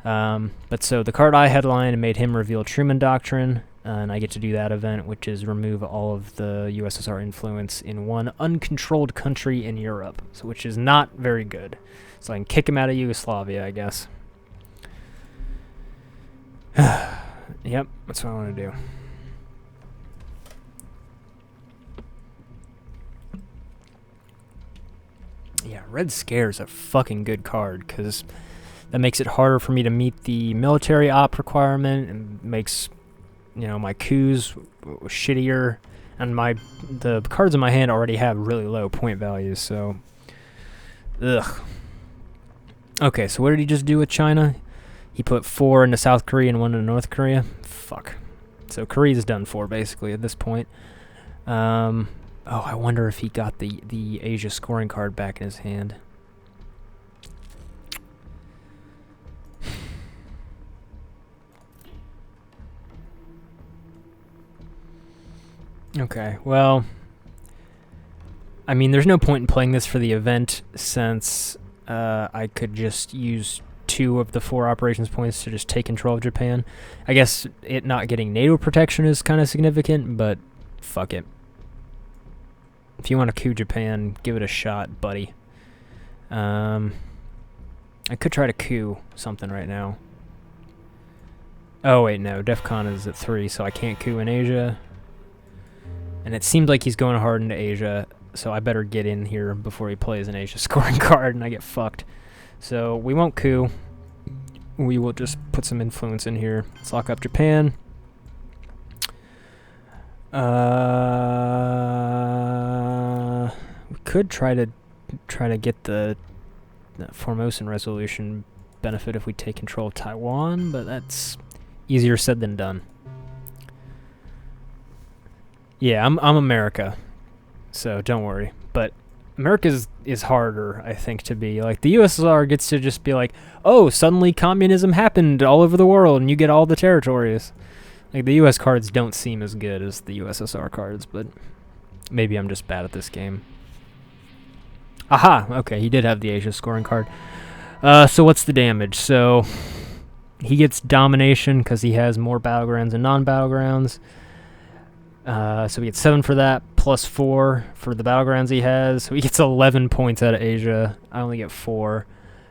But so the card I headlined made him reveal Truman Doctrine, and I get to do that event, which is remove all of the USSR influence in one uncontrolled country in Europe, so which is not very good. So I can kick him out of Yugoslavia, I guess. Yep, that's what I want to do. Yeah, Red Scare is a fucking good card, because that makes it harder for me to meet the military op requirement, and makes, you know, my coups shittier, and the cards in my hand already have really low point values, so ugh. Okay, so what did he just do with China? He put 4 into South Korea and 1 into North Korea. Fuck. So Korea's done for, basically, at this point. Oh, I wonder if he got the Asia scoring card back in his hand. Okay, well, I mean, there's no point in playing this for the event, since I could just use 2 of the 4 operations points to just take control of Japan. I guess it not getting NATO protection is kind of significant, but fuck it. If you want to coup Japan, give it a shot, buddy. I could try to coup something right now. Oh wait, no, DEFCON is at 3, so I can't coup in Asia. And it seems like he's going hard into Asia, so I better get in here before he plays an Asia scoring card and I get fucked. So we won't coup. We will just put some influence in here. Let's lock up Japan. We could try to get the Formosan resolution benefit if we take control of Taiwan, but that's easier said than done. Yeah, I'm America, so don't worry. But America is harder, I think, to be. Like, the USSR gets to just be like, oh, suddenly communism happened all over the world, and you get all the territories. Like, the US cards don't seem as good as the USSR cards, but maybe I'm just bad at this game. Aha! Okay, he did have the Asia scoring card. So what's the damage? So he gets domination because he has more battlegrounds and non-battlegrounds. So he gets 7 for that, plus 4 for the battlegrounds he has. So he gets 11 points out of Asia. I only get 4.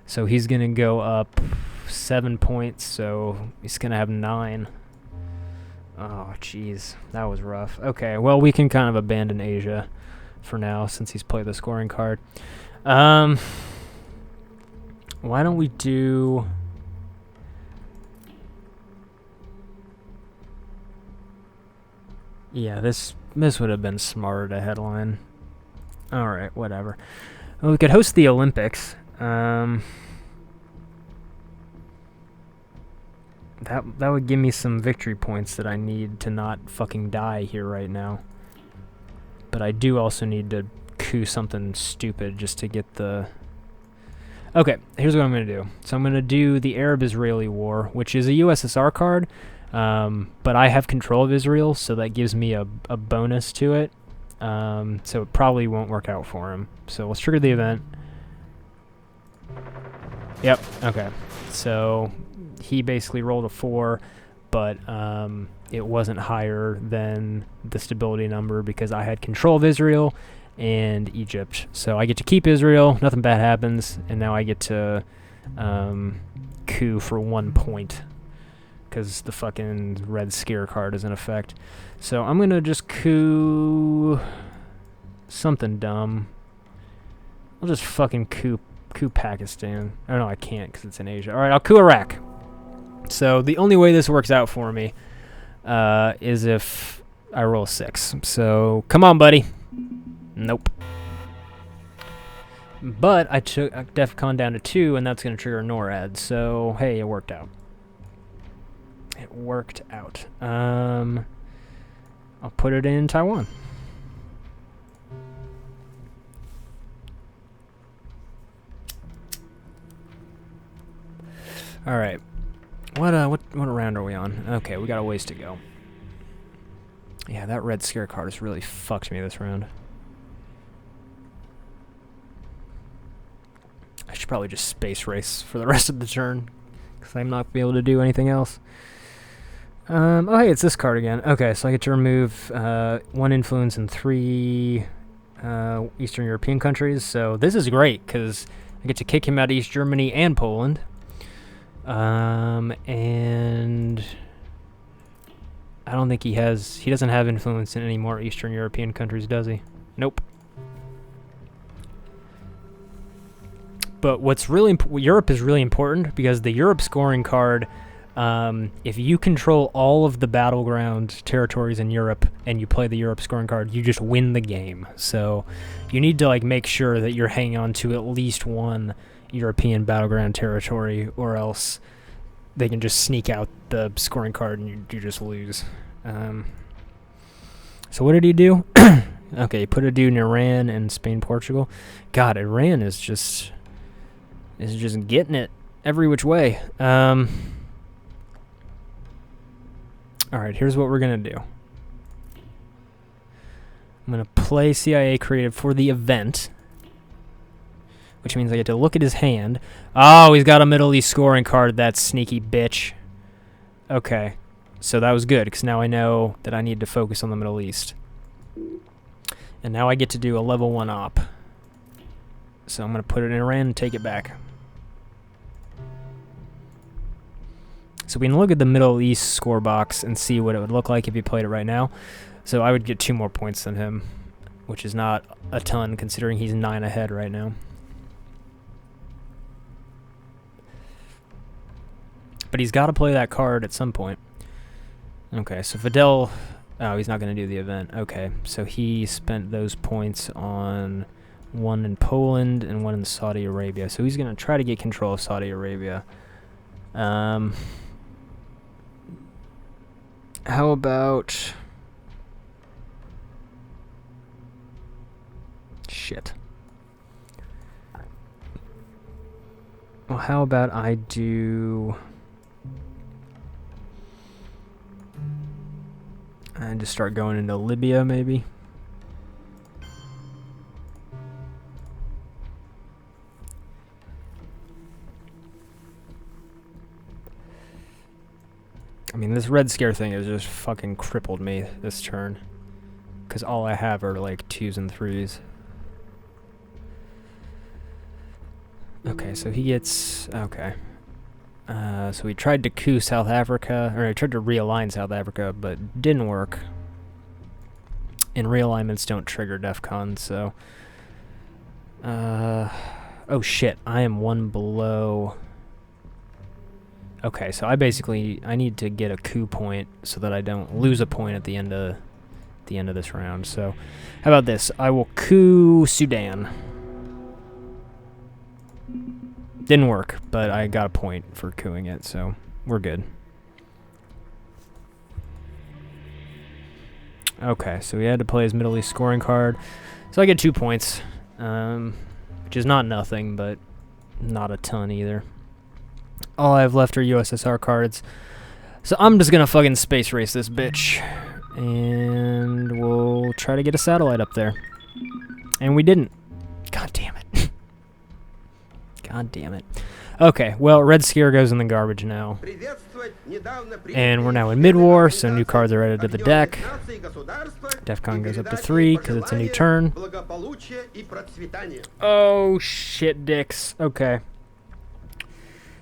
So he's going to go up 7 points, so he's going to have 9. Oh, jeez. That was rough. Okay, well, we can kind of abandon Asia for now, since he's played the scoring card. Why don't we do... Yeah, this would have been smarter to headline. Alright, whatever. Well, we could host the Olympics. That would give me some victory points that I need to not fucking die here right now. But I do also need to coup something stupid just to get the... Okay, here's what I'm going to do. So I'm going to do the Arab-Israeli War, which is a USSR card. But I have control of Israel, so that gives me a bonus to it. So it probably won't work out for him. So let's trigger the event. Yep, okay. So he basically rolled a 4, but it wasn't higher than the stability number because I had control of Israel and Egypt. So I get to keep Israel, nothing bad happens, and now I get to coup for 1 point. Because the fucking Red Scare card is in effect. So I'm going to just coup something dumb. I'll just fucking coup Pakistan. Oh, no, I can't because it's in Asia. Alright, I'll coup Iraq. So the only way this works out for me is if I roll 6. So come on, buddy. Nope. But I took DEFCON down to 2, and that's going to trigger NORAD. So, hey, it worked out. It worked out. I'll put it in Taiwan. All right. What round are we on? Okay, we got a ways to go. Yeah, that Red Scare card has really fucked me this round. I should probably just space race for the rest of the turn. because I'm not going to be able to do anything else. Oh, hey, it's this card again. Okay, so I get to remove 1 influence in 3 Eastern European countries. So this is great, because I get to kick him out of East Germany and Poland. And I don't think he doesn't have influence in any more Eastern European countries, does he? Nope. But what's really Europe is really important, because the Europe scoring card, if you control all of the battleground territories in Europe and you play the Europe scoring card, you just win the game. So you need to like make sure that you're hanging on to at least 1 European battleground territory, or else they can just sneak out the scoring card and you just lose. So what did he do? Okay, he put a dude in Iran and Spain, Portugal. God, Iran is just getting it every which way. Alright, here's what we're going to do. I'm going to play CIA Creative for the event, which means I get to look at his hand. Oh, he's got a Middle East scoring card, that sneaky bitch. Okay, so that was good, because now I know that I need to focus on the Middle East. And now I get to do a level 1 op. So I'm going to put it in Iran and take it back. So we can look at the Middle East score box and see what it would look like if he played it right now. So I would get 2 more points than him, which is not a ton considering he's 9 ahead right now. But he's got to play that card at some point. Okay, so Fidel... Oh, he's not going to do the event. Okay, so he spent those points on 1 in Poland and 1 in Saudi Arabia. So he's going to try to get control of Saudi Arabia. How about... Shit. Well, how about I do... And just start going into Libya, maybe? I mean, this Red Scare thing has just fucking crippled me this turn. Because all I have are, like, 2s and 3s. Okay, so he gets... Okay. So he tried to coup South Africa, or he tried to realign South Africa, but didn't work. And realignments don't trigger DEFCON, so... oh shit, I am 1 below... Okay, so I need to get a coup point so that I don't lose a point at the end of this round. So, how about this? I will coup Sudan. Didn't work, but I got a point for coupping it, so we're good. Okay, so he had to play his Middle East scoring card. So I get 2 points, which is not nothing, but not a ton either. All I have left are USSR cards. So I'm just gonna fucking space race this bitch. And we'll try to get a satellite up there. And we didn't. God damn it. God damn it. Okay, well, Red Scare goes in the garbage now. And we're now in mid-war, so new cards are added to the deck. DEFCON goes up to 3, because it's a new turn. Oh, shit, dicks. Okay.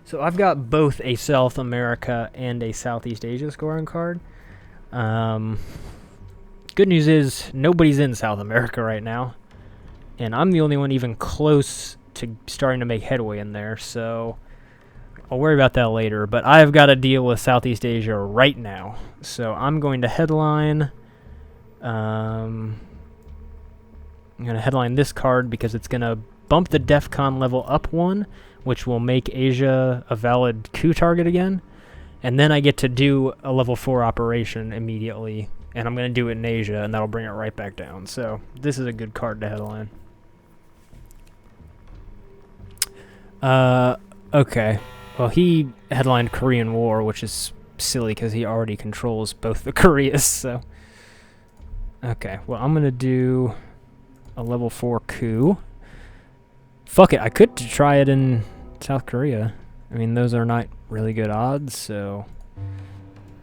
So I've got both a South America and a Southeast Asia scoring card. Good news is, nobody's in South America right now. And I'm the only one even close to starting to make headway in there, so I'll worry about that later. But I've got to deal with Southeast Asia right now. So I'm going to headline... I'm going to headline this card because it's going to bump the DEFCON level up 1, which will make Asia a valid coup target again. And then I get to do a level 4 operation immediately. And I'm going to do it in Asia, and that'll bring it right back down. So this is a good card to headline. Okay. Well, he headlined Korean War, which is silly because he already controls both the Koreas, so... Okay, well, I'm going to do a level 4 coup. Fuck it, I could try it in South Korea. I mean, those are not really good odds, so...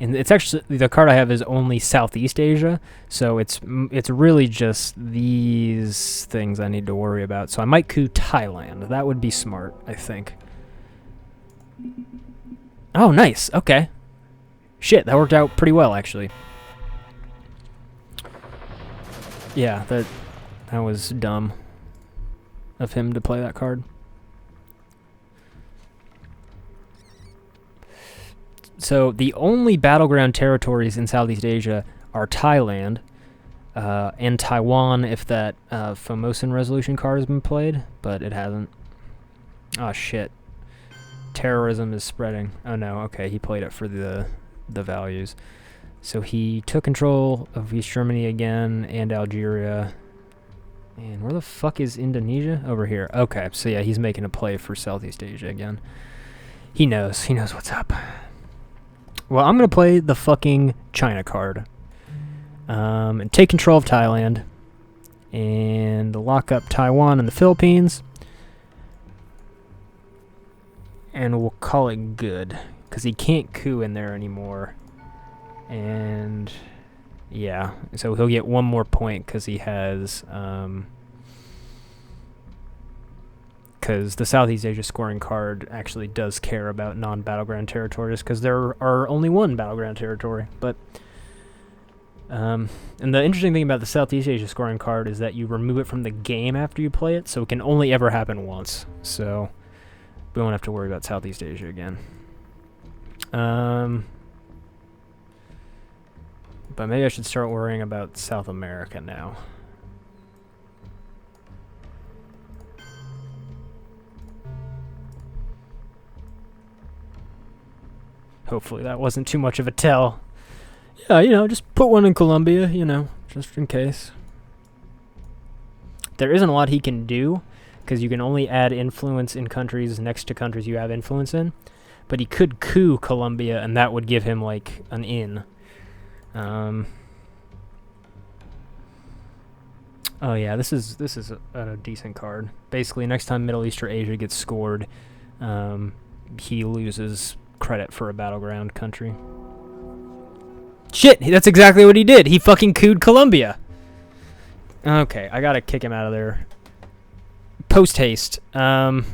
And it's actually... The card I have is only Southeast Asia, so it's really just these things I need to worry about. So I might coup Thailand. That would be smart, I think. Oh, nice. Okay. Shit, that worked out pretty well, actually. Yeah, that was dumb of him to play that card. So the only battleground territories in Southeast Asia are Thailand and Taiwan, if that Formosan Resolution card has been played, but it hasn't. Oh shit. Terrorism is spreading. Oh no, okay, he played it for the values. So he took control of East Germany again and Algeria. And where the fuck is Indonesia? Over here. Okay, so yeah, he's making a play for Southeast Asia again. He knows what's up. Well, I'm going to play the fucking China card. And take control of Thailand. And lock up Taiwan and the Philippines. And we'll call it good. Because he can't coup in there anymore. And... yeah, so he'll get one more point because he has... because the Southeast Asia scoring card actually does care about non-battleground territories, because there are only one battleground territory. But and the interesting thing about the Southeast Asia scoring card is that you remove it from the game after you play it, so it can only ever happen once. So we won't have to worry about Southeast Asia again. But maybe I should start worrying about South America now. Hopefully that wasn't too much of a tell. Yeah, you know, just put one in Colombia, you know, just in case. There isn't a lot he can do, because you can only add influence in countries next to countries you have influence in. But he could coup Colombia, and that would give him, like, an in. Oh yeah, this is a decent card. Basically, next time Middle East or Asia gets scored, he loses credit for a battleground country. Shit, that's exactly what he did. He fucking cooed Colombia. Okay, I gotta kick him out of there. Post haste. Because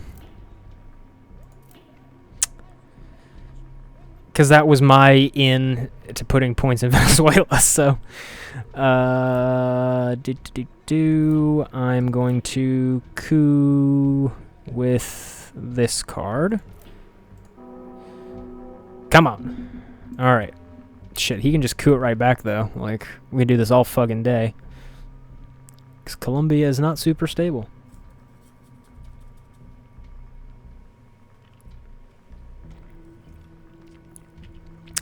that was my in to putting points in Venezuela. So, I'm going to coup with this card. Come on. Alright. Shit, he can just coup it right back, though. Like, we do this all fucking day. Because Colombia is not super stable.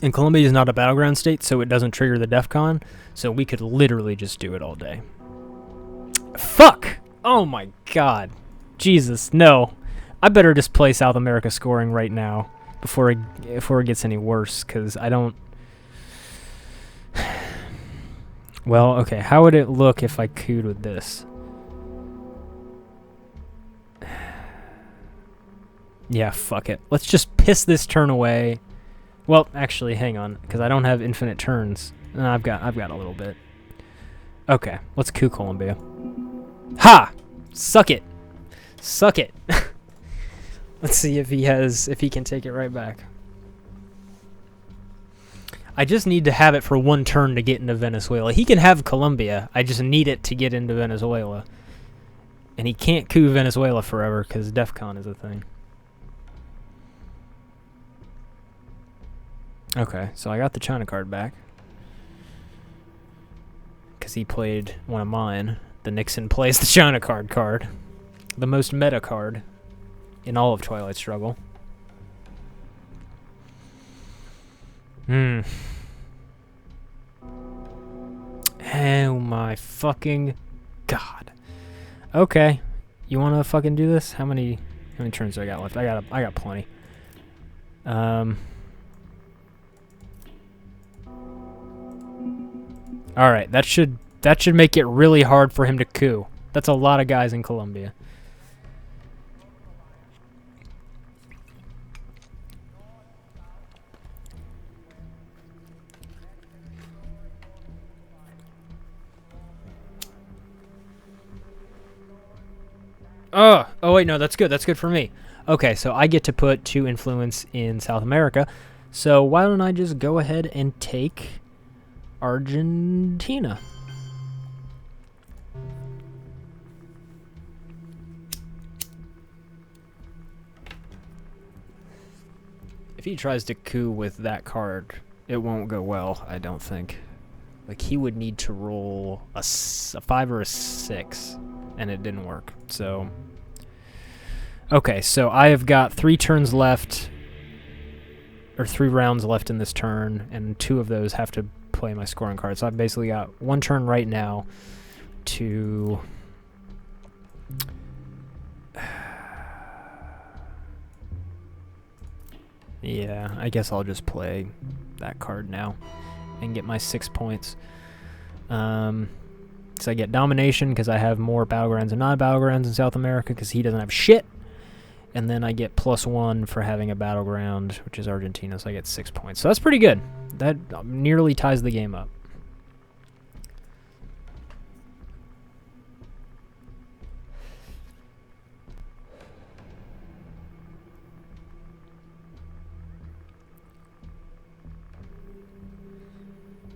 And Colombia is not a battleground state, so it doesn't trigger the DEFCON. So we could literally just do it all day. Fuck! Oh my god. Jesus, no. I better just play South America scoring right now before it gets any worse, because I don't... Well, okay, how would it look if I cooed with this? Yeah, fuck it. Let's just piss this turn away. Well, actually, hang on, because I don't have infinite turns. I've got a little bit. Okay, let's coup Colombia. Ha! Suck it. Suck it. Let's see if he can take it right back. I just need to have it for one turn to get into Venezuela. He can have Colombia. I just need it to get into Venezuela. And he can't coup Venezuela forever because DEFCON is a thing. Okay, so I got the China card back. Because he played one of mine. The Nixon plays the China card. The most meta card in all of Twilight Struggle. Oh my fucking god. Okay. You wanna fucking do this? How many turns do I got left? I got plenty. Alright, that should make it really hard for him to coup. That's a lot of guys in Colombia. Oh wait, no, that's good. That's good for me. Okay, so I get to put 2 influence in South America. So why don't I just go ahead and take Argentina? If he tries to coup with that card, it won't go well, I don't think. Like, he would need to roll a 5 or a 6, and it didn't work. So, okay, so I have got 3 turns left, or 3 rounds left in this turn, and 2 of those have to play my scoring card. So I've basically got 1 turn right now to... Yeah, I guess I'll just play that card now and get my 6 points. So I get domination because I have more battlegrounds and non-battlegrounds in South America because he doesn't have shit. And then I get +1 for having a battleground, which is Argentina, so I get 6 points. So that's pretty good. That nearly ties the game up.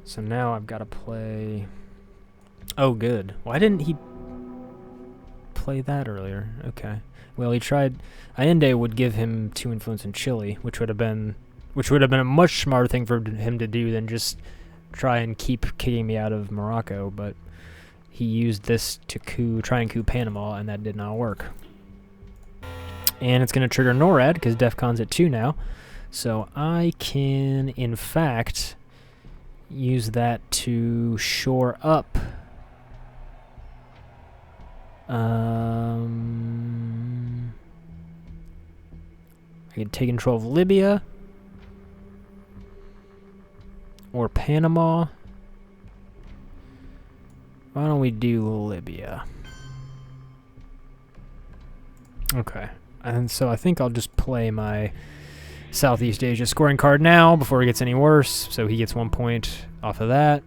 So now I've got to play... Oh, good. Why didn't he play that earlier? Okay. Well, he tried... Allende would give him 2 influence in Chile, which would have been a much smarter thing for him to do than just try and keep kicking me out of Morocco, but he used this to try and coup Panama, and that did not work. And it's going to trigger NORAD, because DEFCON's at 2 now. So I can, in fact... use that to shore up I can take control of Libya or Panama. Why don't we do Libya? Okay, and so I think I'll just play my Southeast Asia scoring card now before it gets any worse, so he gets 1 point off of that.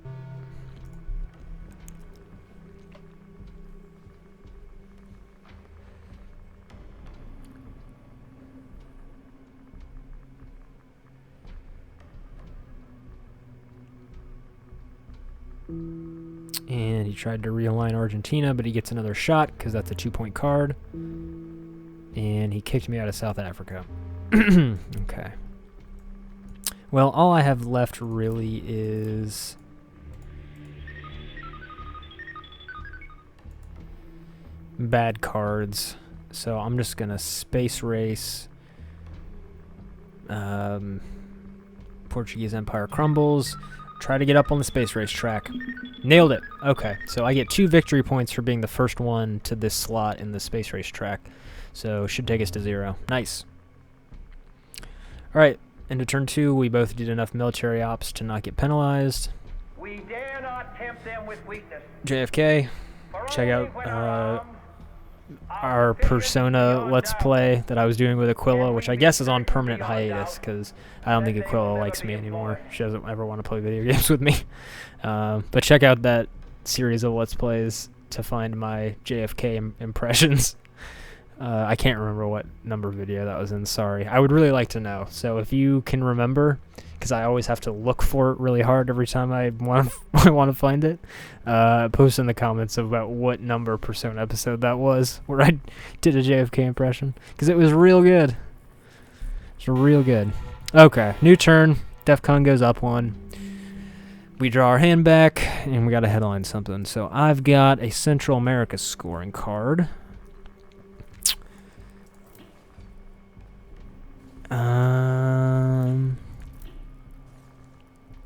And he tried to realign Argentina, but he gets another shot because that's a 2-point card. And he kicked me out of South Africa. Okay. Well, all I have left really is... bad cards. So I'm just going to space race. Portuguese Empire crumbles. Try to get up on the space race track. Nailed it. Okay, so I get 2 victory points for being the first one to this slot in the space race track. So should take us to 0. Nice. Alright, into turn 2, we both did enough military ops to not get penalized. We dare not tempt them with weakness. JFK, check out our Persona Let's Play that I was doing with Aquila, which I guess is on permanent hiatus because I don't think Aquila likes me anymore. She doesn't ever want to play video games with me. But check out that series of Let's Plays to find my JFK impressions. I can't remember what number video that was in, sorry. I would really like to know. So if you can remember, because I always have to look for it really hard every time I want to find it, post in the comments about what number Persona episode that was where I did a JFK impression. Because it was real good. It's real good. Okay, new turn. DEFCON goes up 1. We draw our hand back, and we got to headline something. So I've got a Central America scoring card.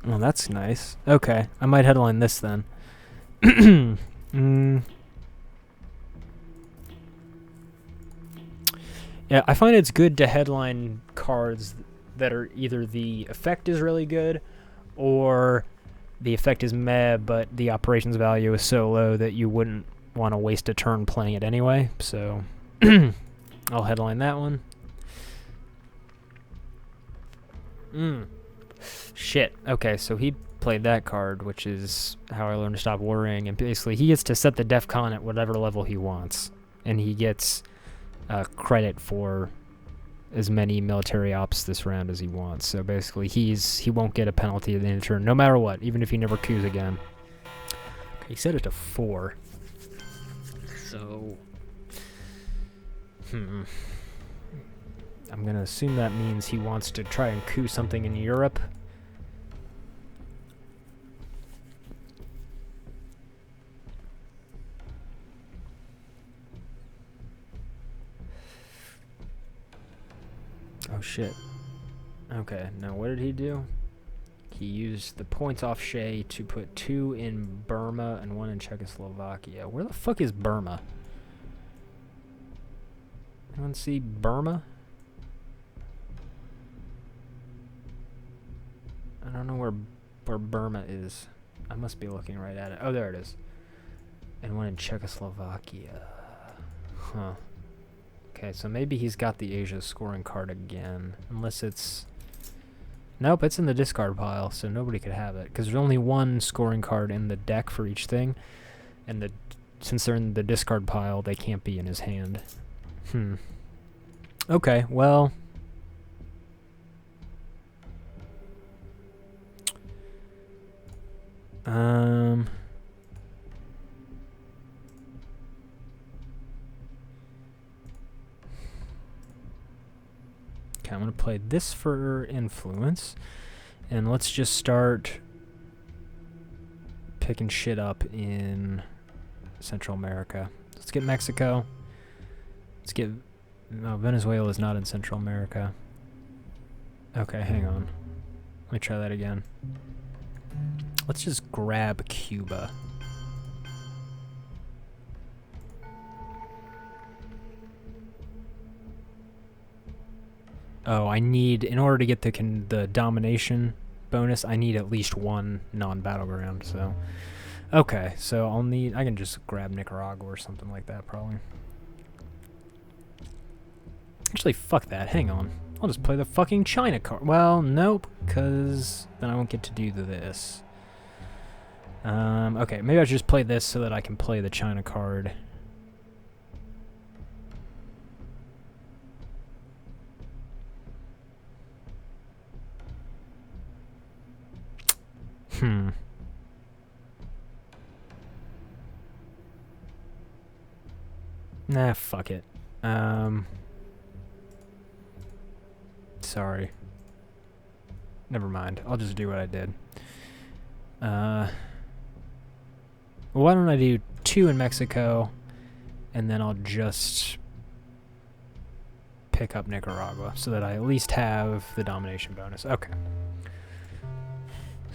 Well, that's nice. Okay, I might headline this then. Yeah, I find it's good to headline cards that are either the effect is really good or the effect is meh, but the operations value is so low that you wouldn't want to waste a turn playing it anyway. So I'll headline that one. Shit. Okay, so he played that card, which is how I learned to stop worrying. And basically, he gets to set the DEFCON at whatever level he wants. And he gets credit for as many military ops this round as he wants. So basically, he won't get a penalty at the end of turn, no matter what, even if he never coups again. Okay, he set it to 4. So, I'm gonna assume that means he wants to try and coup something in Europe. Oh shit. Okay, now what did he do? He used the points off Shay to put 2 in Burma and 1 in Czechoslovakia. Where the fuck is Burma? Anyone see Burma? I don't know where Burma is. I must be looking right at it. Oh, there it is. And 1 in Czechoslovakia. Huh. Okay, so maybe he's got the Asia scoring card again. Unless it's... Nope, it's in the discard pile, so nobody could have it. Because there's only 1 scoring card in the deck for each thing. And since they're in the discard pile, they can't be in his hand. Okay, well... Okay, I'm going to play this for influence. And let's just start picking shit up in Central America. Let's get Mexico. Let's get... No, Venezuela is not in Central America. Okay, hang on. Let me try that again. Let's just grab Cuba. Oh, I need, in order to get the domination bonus, I need at least 1 non-battleground, so... Okay, so I can just grab Nicaragua or something like that, probably. Actually, fuck that, hang on. I'll just play the fucking China card. Well, nope, because then I won't get to do this. Okay, maybe I should just play this so that I can play the China card. Nah, fuck it. Sorry. Never mind. I'll just do what I did. Well, why don't I do 2 in Mexico, and then I'll just pick up Nicaragua, so that I at least have the domination bonus. Okay.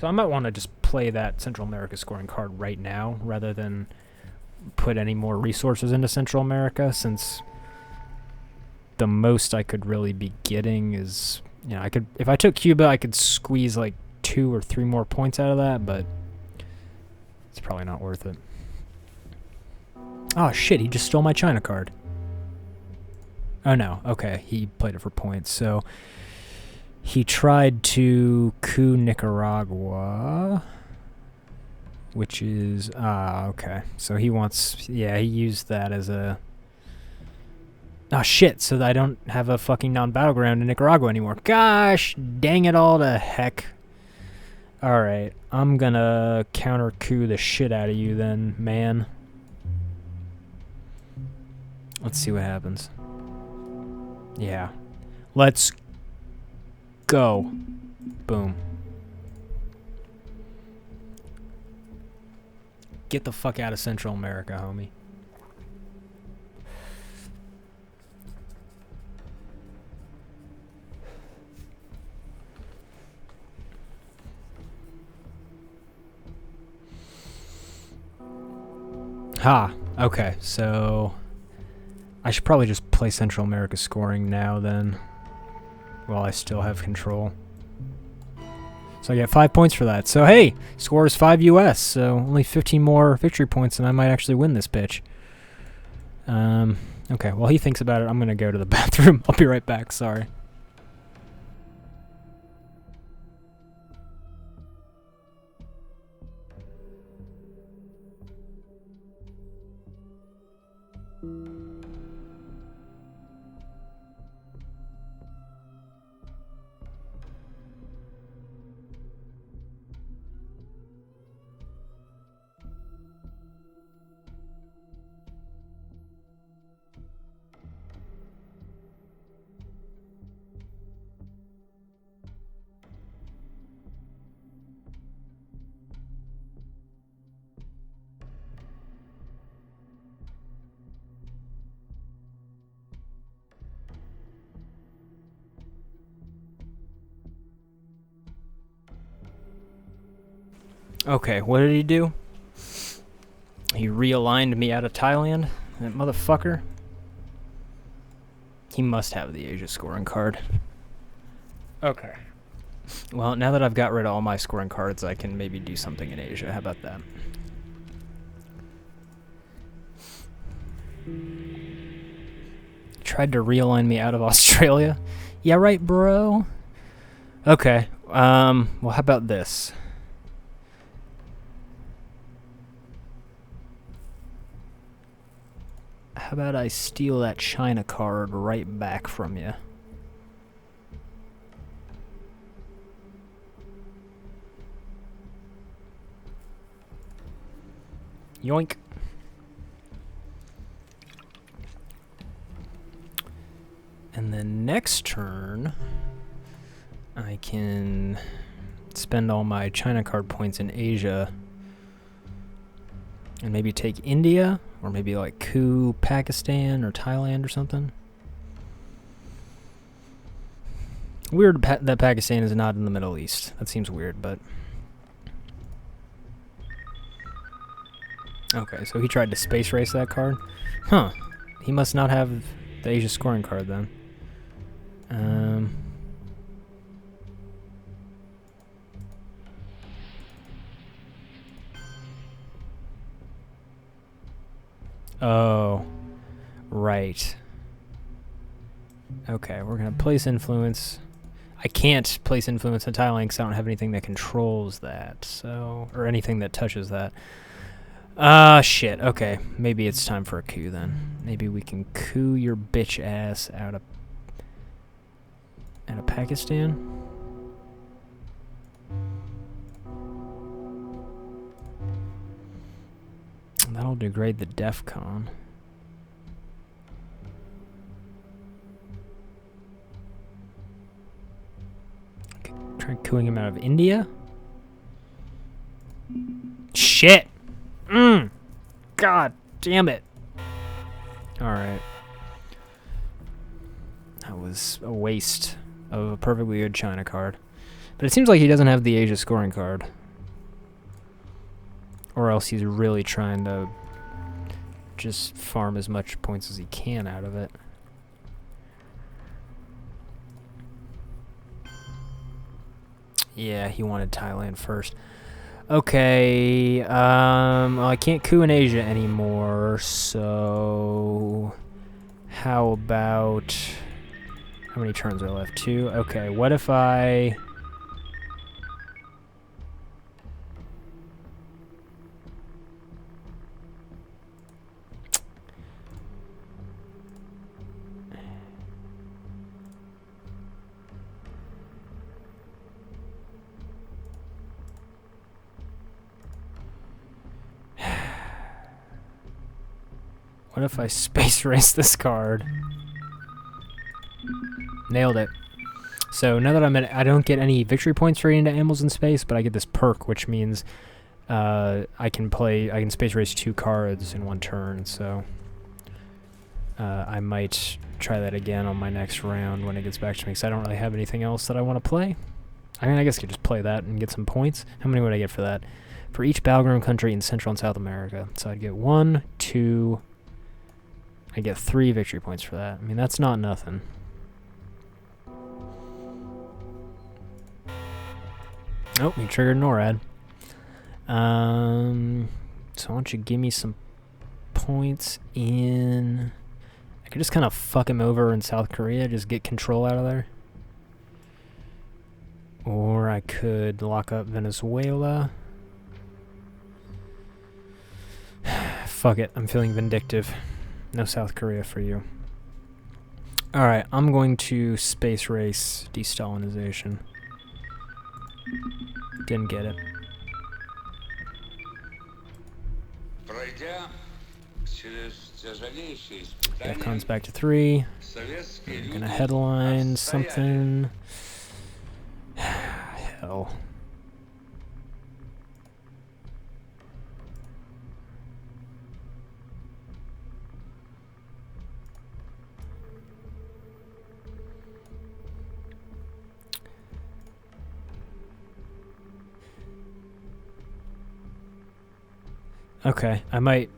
So I might want to just play that Central America scoring card right now, rather than put any more resources into Central America, since the most I could really be getting is, you know, if I took Cuba, I could squeeze like 2 or 3 more points out of that, but it's probably not worth it. Oh shit, he just stole my China card. Oh no, okay, he played it for points, so he tried to coup Nicaragua, which is, okay, so he wants, yeah, he used that as a, oh shit, so that I don't have a fucking non-battleground in Nicaragua anymore. Gosh, dang it all to heck. Alright, I'm gonna counter coup the shit out of you then, man. Let's see what happens. Yeah. Let's go. Boom. Get the fuck out of Central America, homie. Ha! Okay, so I should probably just play Central America scoring now then, while I still have control. So I get 5 points for that. So hey, score is 5 US, so only 15 more victory points and I might actually win this bitch. Okay, while he thinks about it, I'm gonna go to the bathroom. I'll be right back, sorry. Okay, what did he do? He realigned me out of Thailand? That motherfucker? He must have the Asia scoring card. Okay. Well, now that I've got rid of all my scoring cards, I can maybe do something in Asia. How about that? Tried to realign me out of Australia? Yeah, right, bro? Okay. Well, how about this? How about I steal that China card right back from you? Yoink. And then next turn, I can spend all my China card points in Asia and maybe take India, or maybe like coup Pakistan or Thailand or something. Weird that Pakistan is not in the Middle East. That seems weird, but... Okay, so he tried to space race that card? Huh. He must not have the Asia scoring card then. Oh. Right. Okay, we're gonna place influence. I can't place influence in Thailand because I don't have anything that controls that, so... Or anything that touches that. Shit. Okay, maybe it's time for a coup then. Maybe we can coup your bitch ass out of Pakistan. That'll degrade the DEFCON. Okay, try cooing him out of India. Shit! God damn it. Alright. That was a waste of a perfectly good China card. But it seems like he doesn't have the Asia scoring card. Or else he's really trying to just farm as much points as he can out of it. Yeah, he wanted Thailand first. Okay, well, I can't coup in Asia anymore, so... How about... How many turns are left? 2? Okay, what if I... What if I space race this card? Nailed it. So now that I don't get any victory points for getting into animals in space, but I get this perk, which means I can space race 2 cards in one turn. So I might try that again on my next round when it gets back to me, because I don't really have anything else that I want to play. I mean, I guess I could just play that and get some points. How many would I get for that? For each battleground country in Central and South America. So I'd get 1, 2... I get 3 victory points for that. I mean, that's not nothing. Oh, he triggered NORAD. So why don't you give me some points in... I could just kind of fuck him over in South Korea, just get control out of there. Or I could lock up Venezuela. Fuck it, I'm feeling vindictive. No South Korea for you. Alright, I'm going to space race de-Stalinization. Didn't get it. DEFCON's back to 3. I'm gonna headline something. Hell. Okay, I might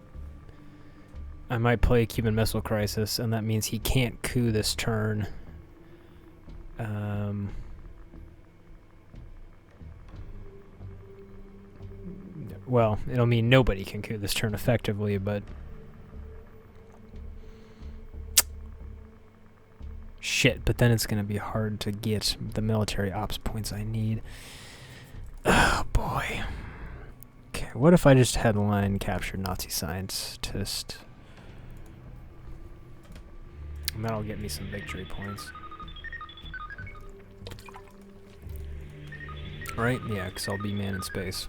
play Cuban Missile Crisis, and that means he can't coup this turn. Well, it'll mean nobody can coup this turn effectively, but... Shit, but then it's going to be hard to get the military ops points I need. Oh, boy. Okay, what if I just headline captured Nazi scientist? And that'll get me some victory points. Right? Yeah, because I'll be man in space.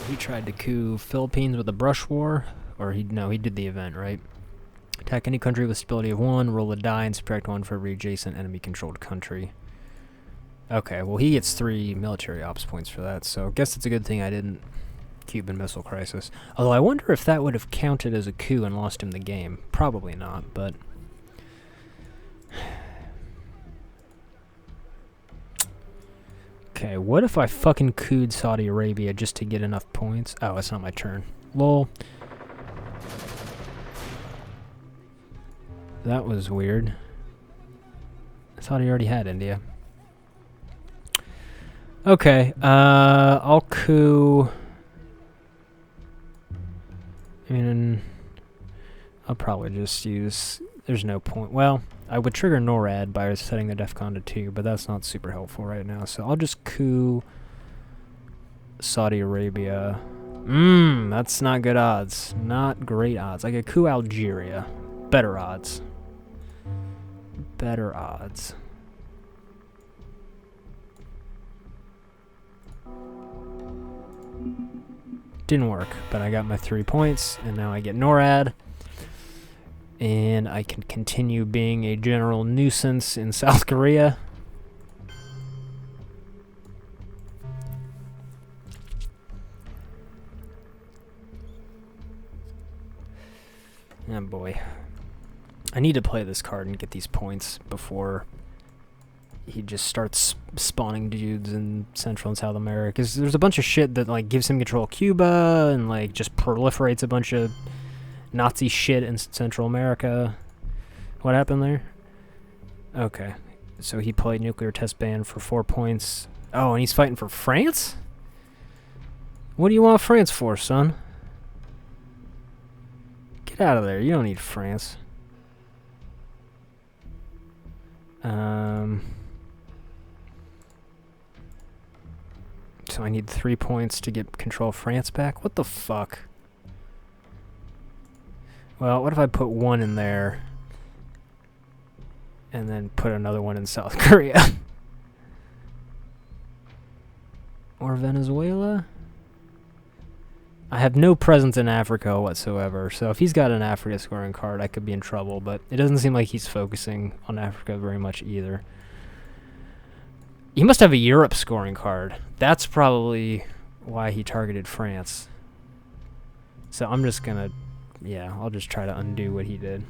He tried to coup Philippines with a brush war, or he did the event, right? Attack any country with stability of 1, roll a die, and subtract 1 for every adjacent enemy-controlled country. Okay, well he gets 3 military ops points for that, so I guess it's a good thing I didn't Cuban Missile Crisis. Although I wonder if that would have counted as a coup and lost him the game. Probably not, but... Okay, what if I fucking cooed Saudi Arabia just to get enough points? Oh, it's not my turn. Lol. That was weird. I thought he already had India. Okay, I'll coup... I mean, I'll probably just use... There's no point. Well, I would trigger NORAD by setting the DEFCON to 2, but that's not super helpful right now. So I'll just coup Saudi Arabia. That's not good odds. Not great odds. I could coup Algeria. Better odds. Better odds. Didn't work, but I got my 3 points, and now I get NORAD. And I can continue being a general nuisance in South Korea. Oh boy. I need to play this card and get these points before he just starts spawning dudes in Central and South America. 'Cause there's a bunch of shit that like gives him control of Cuba and like just proliferates a bunch of Nazi shit in Central America. What happened there? Okay. So he played nuclear test ban for 4 points. Oh, and he's fighting for France? What do you want France for, son? Get out of there. You don't need France. So I need 3 points to get control of France back? What the fuck? Well, what if I put 1 in there and then put another one in South Korea? Or Venezuela? I have no presence in Africa whatsoever, so if he's got an Africa scoring card, I could be in trouble, but it doesn't seem like he's focusing on Africa very much either. He must have a Europe scoring card. That's probably why he targeted France. So I'm just gonna... Yeah, I'll just try to undo what he did.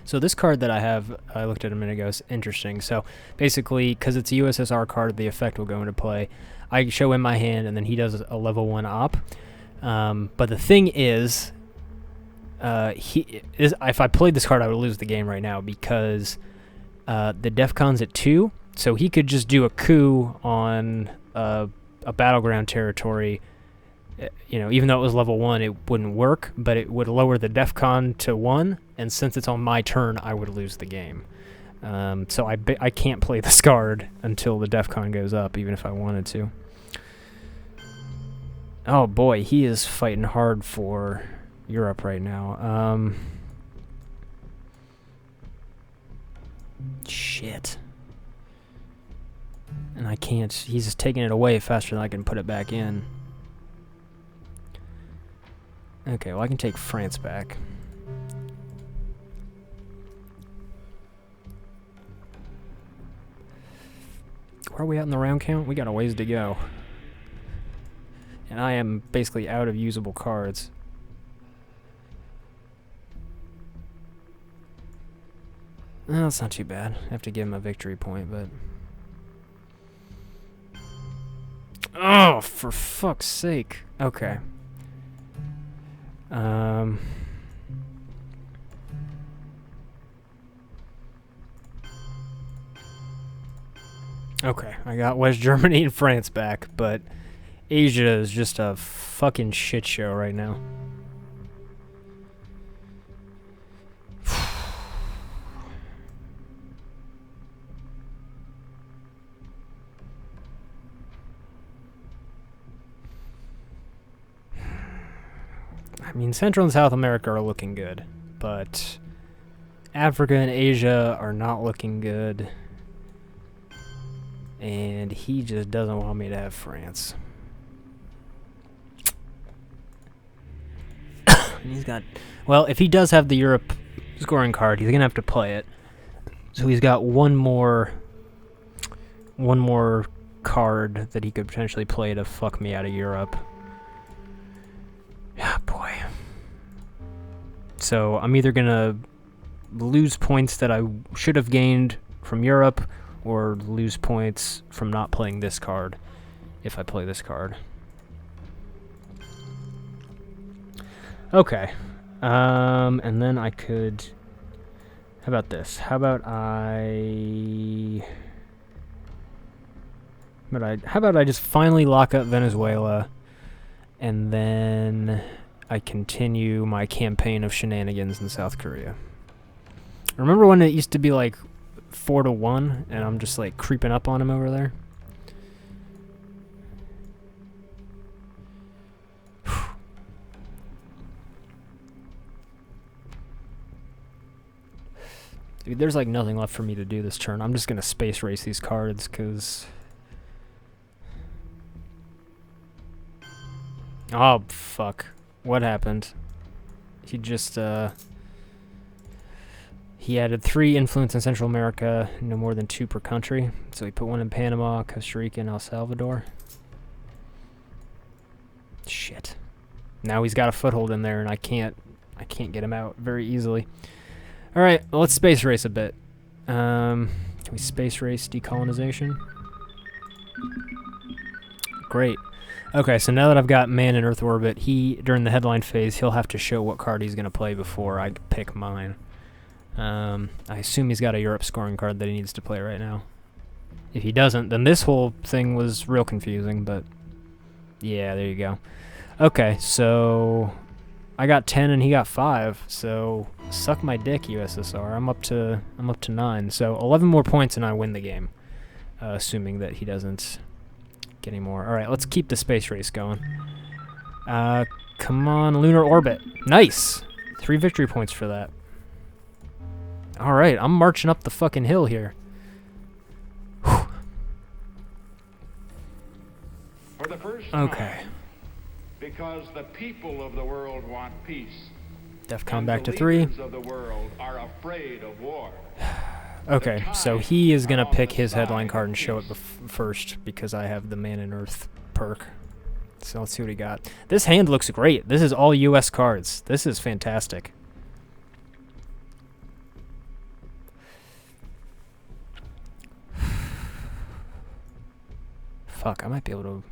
So this card that I have, I looked at a minute ago, is interesting. So basically, because it's a USSR card, the effect will go into play. I show him my hand, and then he does a level 1 op. But the thing is, if I played this card, I would lose the game right now because the DEFCON's at 2, so he could just do a coup on a battleground territory. You know, even though it was level 1, it wouldn't work, but it would lower the DEFCON to 1, and since it's on my turn, I would lose the game. So I can't play this card until the DEFCON goes up, even if I wanted to. Oh boy, he is fighting hard for Europe right now. Shit. And I can't... He's just taking it away faster than I can put it back in. Okay, well I can take France back. Where are we at in the round count? We got a ways to go. And I am basically out of usable cards. Well, that's not too bad. I have to give him a victory point, but... Oh, for fuck's sake. Okay. Okay, I got West Germany and France back, but Asia is just a fucking shit show right now. I mean, Central and South America are looking good, but Africa and Asia are not looking good. And he just doesn't want me to have France. He's got... Well, if he does have the Europe scoring card, he's going to have to play it. So he's got one more card that he could potentially play to fuck me out of Europe. Yeah, boy. So I'm either going to lose points that I should have gained from Europe, or lose points from not playing this card if I play this card. Okay. And then I could... How about this? How about I just finally lock up Venezuela, and then I continue my campaign of shenanigans in South Korea. Remember when it used to be like 4-1, and I'm just like creeping up on him over there? Dude, there's like nothing left for me to do this turn. I'm just gonna space race these cards, cause... Oh, fuck. What happened? He just, He added 3 influence in Central America, no more than 2 per country. So he put 1 in Panama, Costa Rica, and El Salvador. Shit. Now he's got a foothold in there, and I can't get him out very easily. All right, well, let's space race a bit. Can we space race decolonization? Great. Okay, so now that I've got man in Earth orbit, during the headline phase, he'll have to show what card he's going to play before I pick mine. I assume he's got a Europe scoring card that he needs to play right now. If he doesn't, then this whole thing was real confusing, but yeah, there you go. Okay, so I got 10 and he got 5, so suck my dick, USSR. I'm up to 9, so 11 more points and I win the game, assuming that he doesn't get any more. All right, let's keep the space race going. Come on, lunar orbit. Nice! 3 victory points for that. Alright, I'm marching up the fucking hill here. Whew. For the first okay. time, because the people of the world want peace. DEFCON back to 3. Of the world are afraid of war. Okay, so he is going to pick his headline card and show it first because I have the Man in Earth perk. So let's see what he got. This hand looks great. This is all US cards. This is fantastic. Fuck, I might be able to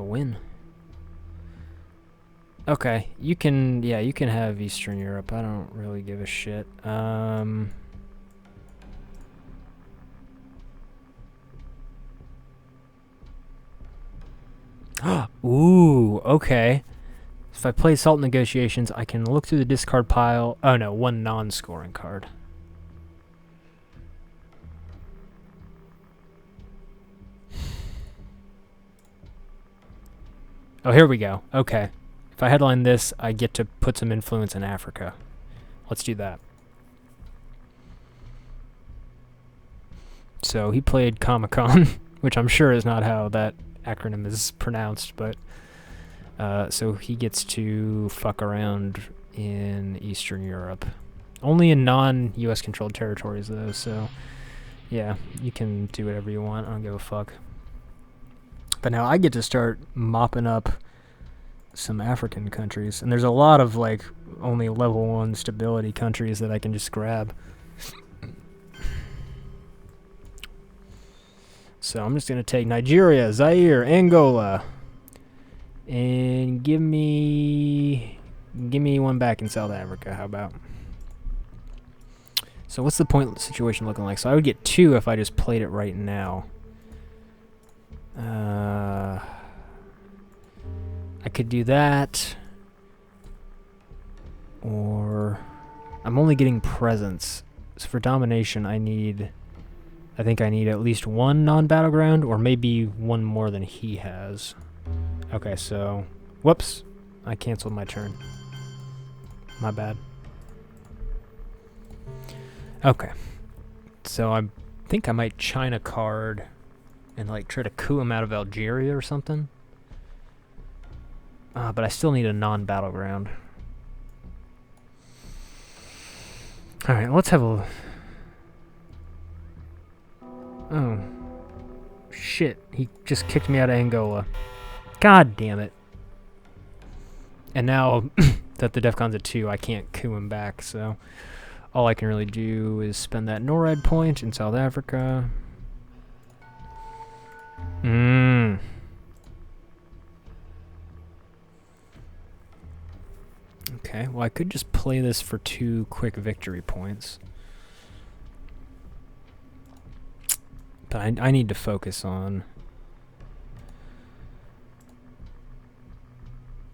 win. Okay, you can have Eastern Europe. I don't really give a shit. Ooh, okay. If I play Salt Negotiations, I can look through the discard pile. Oh no, 1 non-scoring card. Oh, here we go. Okay. If I headline this, I get to put some influence in Africa. Let's do that. So he played Comic-Con, which I'm sure is not how that acronym is pronounced, but so he gets to fuck around in Eastern Europe. Only in non-US controlled territories, though, so Yeah, you can do whatever you want. I don't give a fuck. But now I get to start mopping up some African countries. And there's a lot of, like, only level 1 stability countries that I can just grab. So I'm just going to take Nigeria, Zaire, Angola. And give me one back in South Africa. How about? So what's the point situation looking like? So I would get 2 if I just played it right now. I could do that. Or I'm only getting presents. So for domination I think I need at least 1 non-battleground, or maybe 1 more than he has. Okay, so whoops. I canceled my turn. My bad. Okay. So I think I might China card and like try to coup him out of Algeria or something. But I still need a non-battleground. Alright, let's have a... Oh. Shit, he just kicked me out of Angola. God damn it. And now that the DEFCON's at 2, I can't coup him back, so... All I can really do is spend that NORAD point in South Africa. Okay, well I could just play this for 2 quick victory points. But I need to focus on...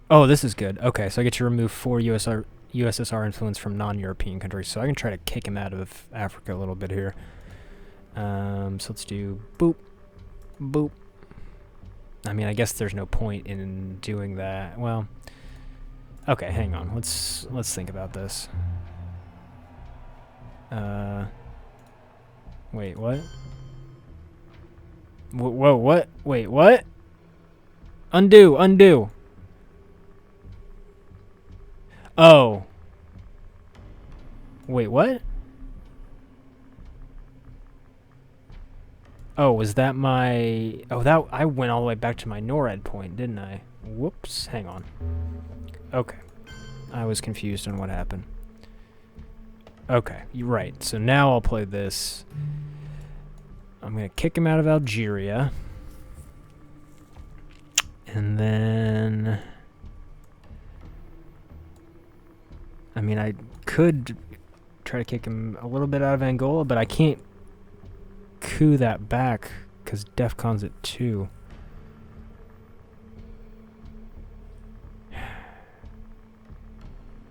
Oh, this is good. Okay, so I get to remove 4 USSR influence from non-European countries, so I can try to kick him out of Africa a little bit here. So let's do boop, boop. I mean, I guess there's no point in doing that. Well, okay, hang on. Let's think about this. Wait, what? Whoa, what? Wait, what? Undo. Oh. Wait, what? Oh, was that my... Oh, that... I went all the way back to my NORAD point, didn't I? Whoops. Hang on. Okay. I was confused on what happened. Okay, you're right. So now I'll play this. I'm going to kick him out of Algeria. And then... I mean, I could try to kick him a little bit out of Angola, but I can't coup that back because DEFCON's at 2.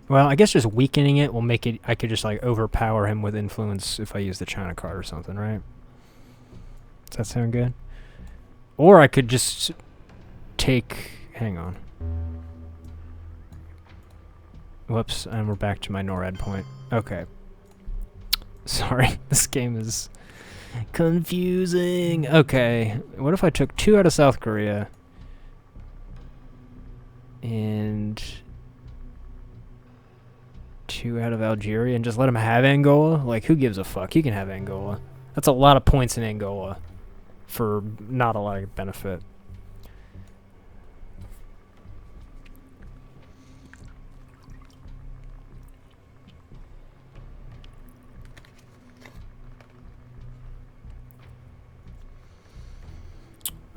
Well, I guess just weakening it will make it... I could just, like, overpower him with influence if I use the China card or something, right? Does that sound good? Or I could just take... Hang on. Whoops, and we're back to my NORAD point. Okay. Sorry, this game is confusing. Okay, what if I took 2 out of South Korea and 2 out of Algeria and just let him have Angola? Like, who gives a fuck? He can have Angola. That's a lot of points in Angola for not a lot of benefit.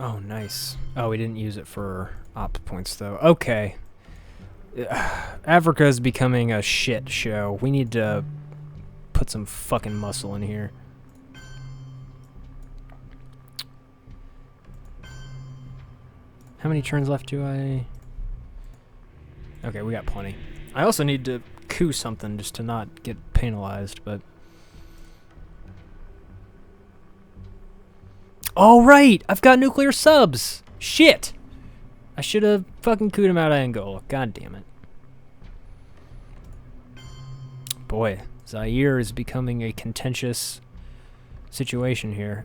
Oh, nice. Oh, we didn't use it for opt points, though. Okay. Africa is becoming a shit show. We need to put some fucking muscle in here. How many turns left do I... Okay, we got plenty. I also need to coup something just to not get penalized, but... Oh, right! I've got nuclear subs! Shit! I should have fucking cooed him out of Angola. God damn it. Boy, Zaire is becoming a contentious situation here.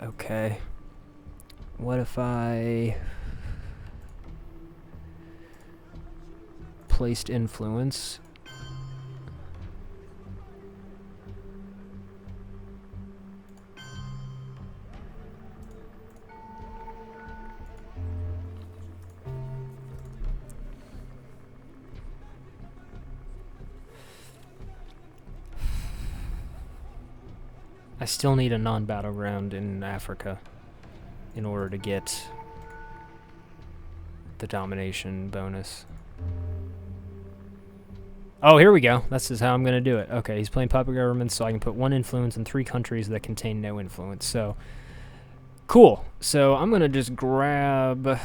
Okay. What if I... placed influence. I still need a non-battleground in Africa in order to get the domination bonus. Oh, here we go. This is how I'm going to do it. Okay, he's playing puppet government, so I can put 1 influence in 3 countries that contain no influence. So, cool. So I'm going to just grab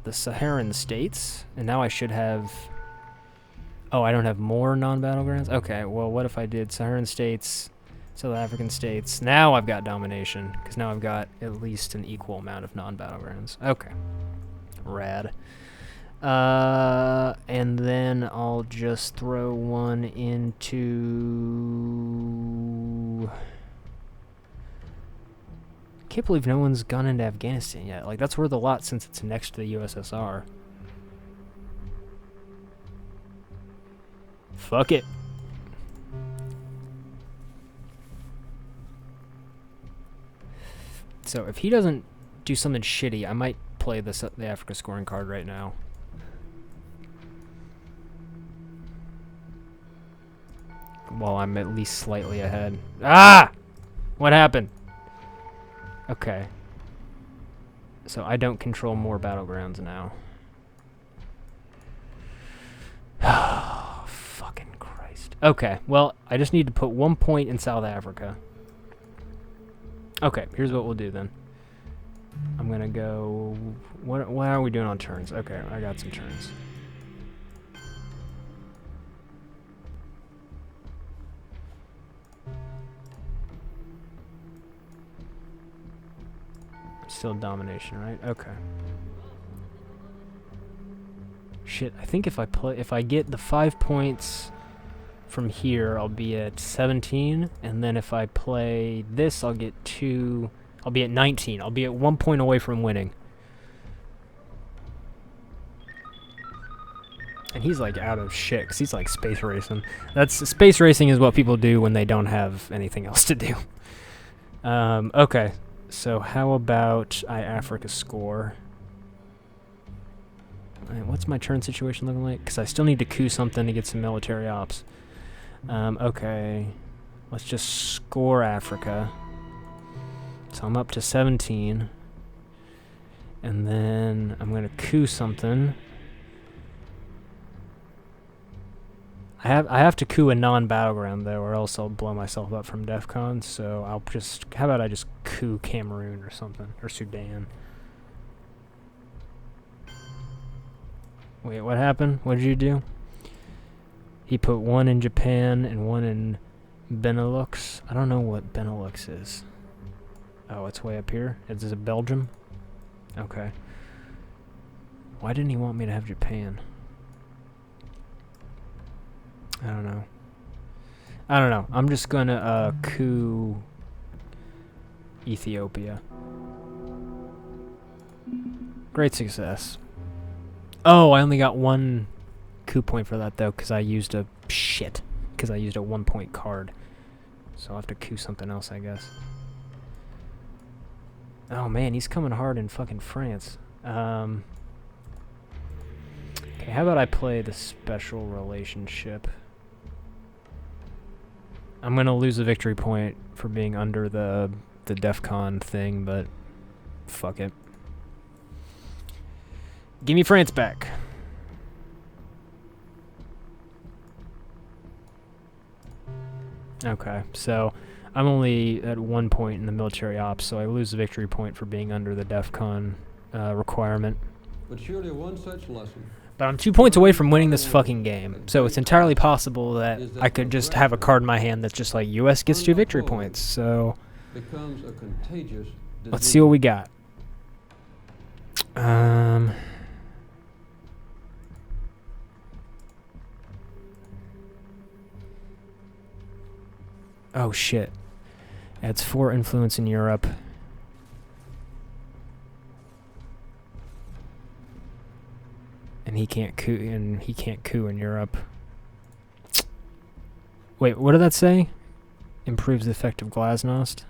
the Saharan states, and now I should have... Oh, I don't have more non-battlegrounds? Okay, well, what if I did Saharan states, South African states? Now I've got domination, because now I've got at least an equal amount of non-battlegrounds. Okay. Rad. And then I'll just throw one into... Can't believe no one's gone into Afghanistan yet. Like, that's worth a lot since it's next to the USSR. Fuck it. So if he doesn't do something shitty, I might play the Africa scoring card right now. While I'm at least slightly ahead. Ah! What happened? Okay. So I don't control more battlegrounds now. Oh, fucking Christ. Okay, well, I just need to put 1 point in South Africa. Okay, here's what we'll do then. I'm gonna go... What are we doing on turns? Okay, I got some turns. Still domination, right? Okay. Shit, I think if I get the 5 points from here, I'll be at 17, and then if I play this, I'll get 2. I'll be at 19. I'll be at 1 point away from winning. And he's like out of shit, because he's like space racing. Space racing is what people do when they don't have anything else to do. Okay. So how about I Africa score? Right, what's my turn situation looking like? Because I still need to coup something to get some military ops. Okay. Let's just score Africa. So I'm up to 17. And then I'm going to coup something. I have to coup a non-battleground though, or else I'll blow myself up from DEF CON, so I'll just... How about I just coup Cameroon or something? Or Sudan. Wait, what happened? What did you do? He put 1 in Japan and 1 in Benelux. I don't know what Benelux is. Oh, it's way up here? Is it Belgium? Okay. Why didn't he want me to have Japan? I don't know. I'm just gonna coup Ethiopia. Great success. Oh, I only got 1 coup point for that though, because I used a 1 point card. So I'll have to coup something else, I guess. Oh man, he's coming hard in fucking France. Okay, how about I play the special relationship? I'm gonna lose a victory point for being under the DEF CON thing, but fuck it. Give me France back. Okay, so I'm only at 1 point in the military ops, so I lose a victory point for being under the DEF CON requirement. But surely one such lesson. But I'm 2 points away from winning this fucking game, so it's entirely possible that I could just have a card in my hand that's just like, US gets 2 victory points, so... Becomes a contagious disease. Let's see what we got. Oh shit. Adds 4 influence in Europe. And he can't coup in Europe. Wait, what did that say? Improves the effect of Glasnost.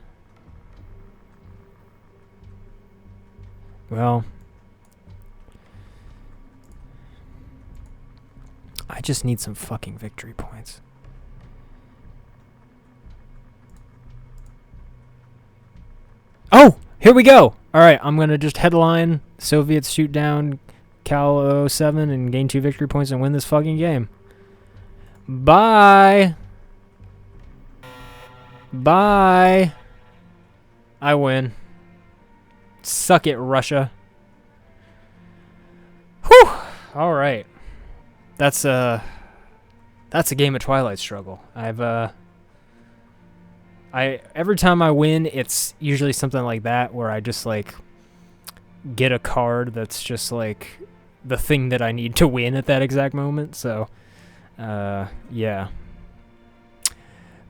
Well, I just need some fucking victory points. Oh, here we go. All right, I'm gonna just headline Soviets shoot down Cal 07 and gain 2 victory points and win this fucking game. Bye. Bye. I win. Suck it, Russia. Whew. All right. That's a game of Twilight Struggle. Every time I win, it's usually something like that where I just like get a card that's just like the thing that I need to win at that exact moment. So, yeah.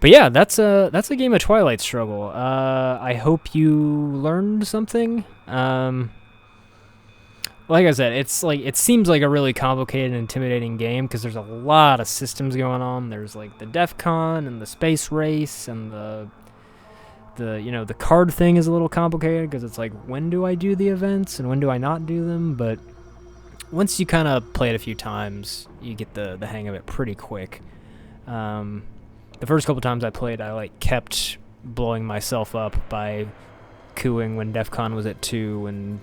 But yeah, that's a game of Twilight Struggle. I hope you learned something. Like I said, it seems like a really complicated and intimidating game because there's a lot of systems going on. There's like the DEF CON and the space race and the card thing is a little complicated because it's like, when do I do the events and when do I not do them? But once you kind of play it a few times, you get the hang of it pretty quick. The first couple times I played, I like kept blowing myself up by cooing when DEF CON was at 2 and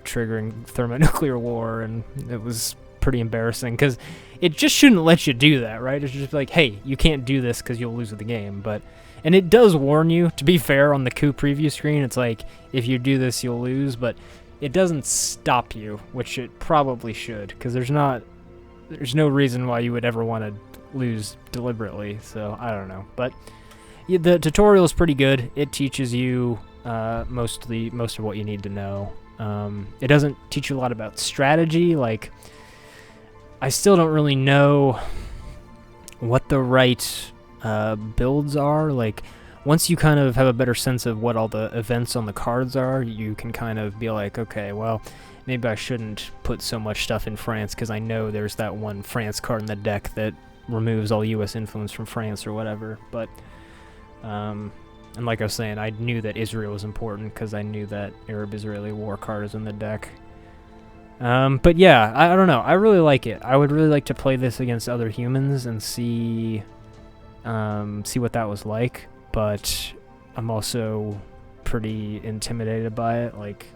triggering thermonuclear war, and it was pretty embarrassing because it just shouldn't let you do that, right? It's just like, hey, you can't do this because you'll lose the game. And it does warn you, to be fair, on the coup preview screen. It's like, if you do this, you'll lose, but it doesn't stop you, which it probably should, because there's no reason why you would ever want to lose deliberately. So I don't know, but yeah, the tutorial is pretty good. It teaches you most of what you need to know. It doesn't teach you a lot about strategy. Like, I still don't really know what the right builds are. Like, once you kind of have a better sense of what all the events on the cards are, you can kind of be like, okay, well, maybe I shouldn't put so much stuff in France because I know there's that one France card in the deck that removes all U.S. influence from France or whatever. But and like I was saying, I knew that Israel was important because I knew that Arab-Israeli war card is in the deck. But yeah, I don't know. I really like it. I would really like to play this against other humans and see what that was like. But I'm also pretty intimidated by it. Like,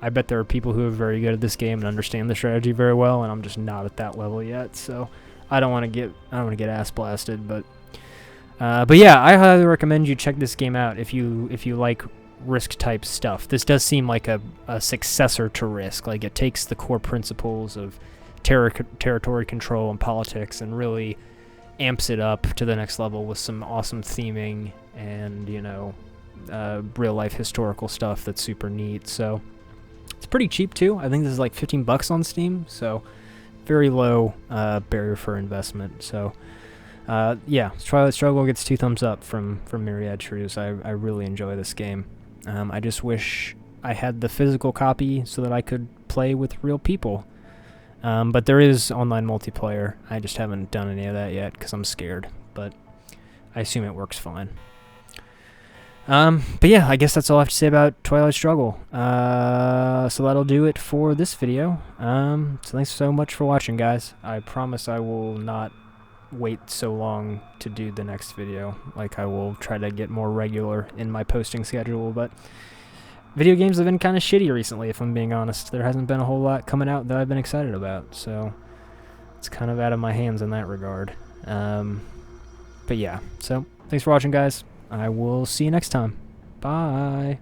I bet there are people who are very good at this game and understand the strategy very well, and I'm just not at that level yet. So I don't want to get ass blasted, but yeah, I highly recommend you check this game out if you like Risk type stuff. This does seem like a successor to Risk. Like, it takes the core principles of territory control and politics and really amps it up to the next level with some awesome theming and, real life historical stuff that's super neat. So it's pretty cheap too. I think this is like $15 on Steam, so very low barrier for investment. So yeah, Twilight Struggle gets 2 thumbs up from Myriad Trues. I really enjoy this game. I just wish I had the physical copy so that I could play with real people. But there is online multiplayer. I just haven't done any of that yet because I'm scared, but I assume it works fine. But yeah, I guess that's all I have to say about Twilight Struggle. So that'll do it for this video. So thanks so much for watching, guys. I promise I will not wait so long to do the next video. Like, I will try to get more regular in my posting schedule, but video games have been kind of shitty recently, if I'm being honest. There hasn't been a whole lot coming out that I've been excited about, so it's kind of out of my hands in that regard. But yeah, so thanks for watching, guys. I will see you next time. Bye.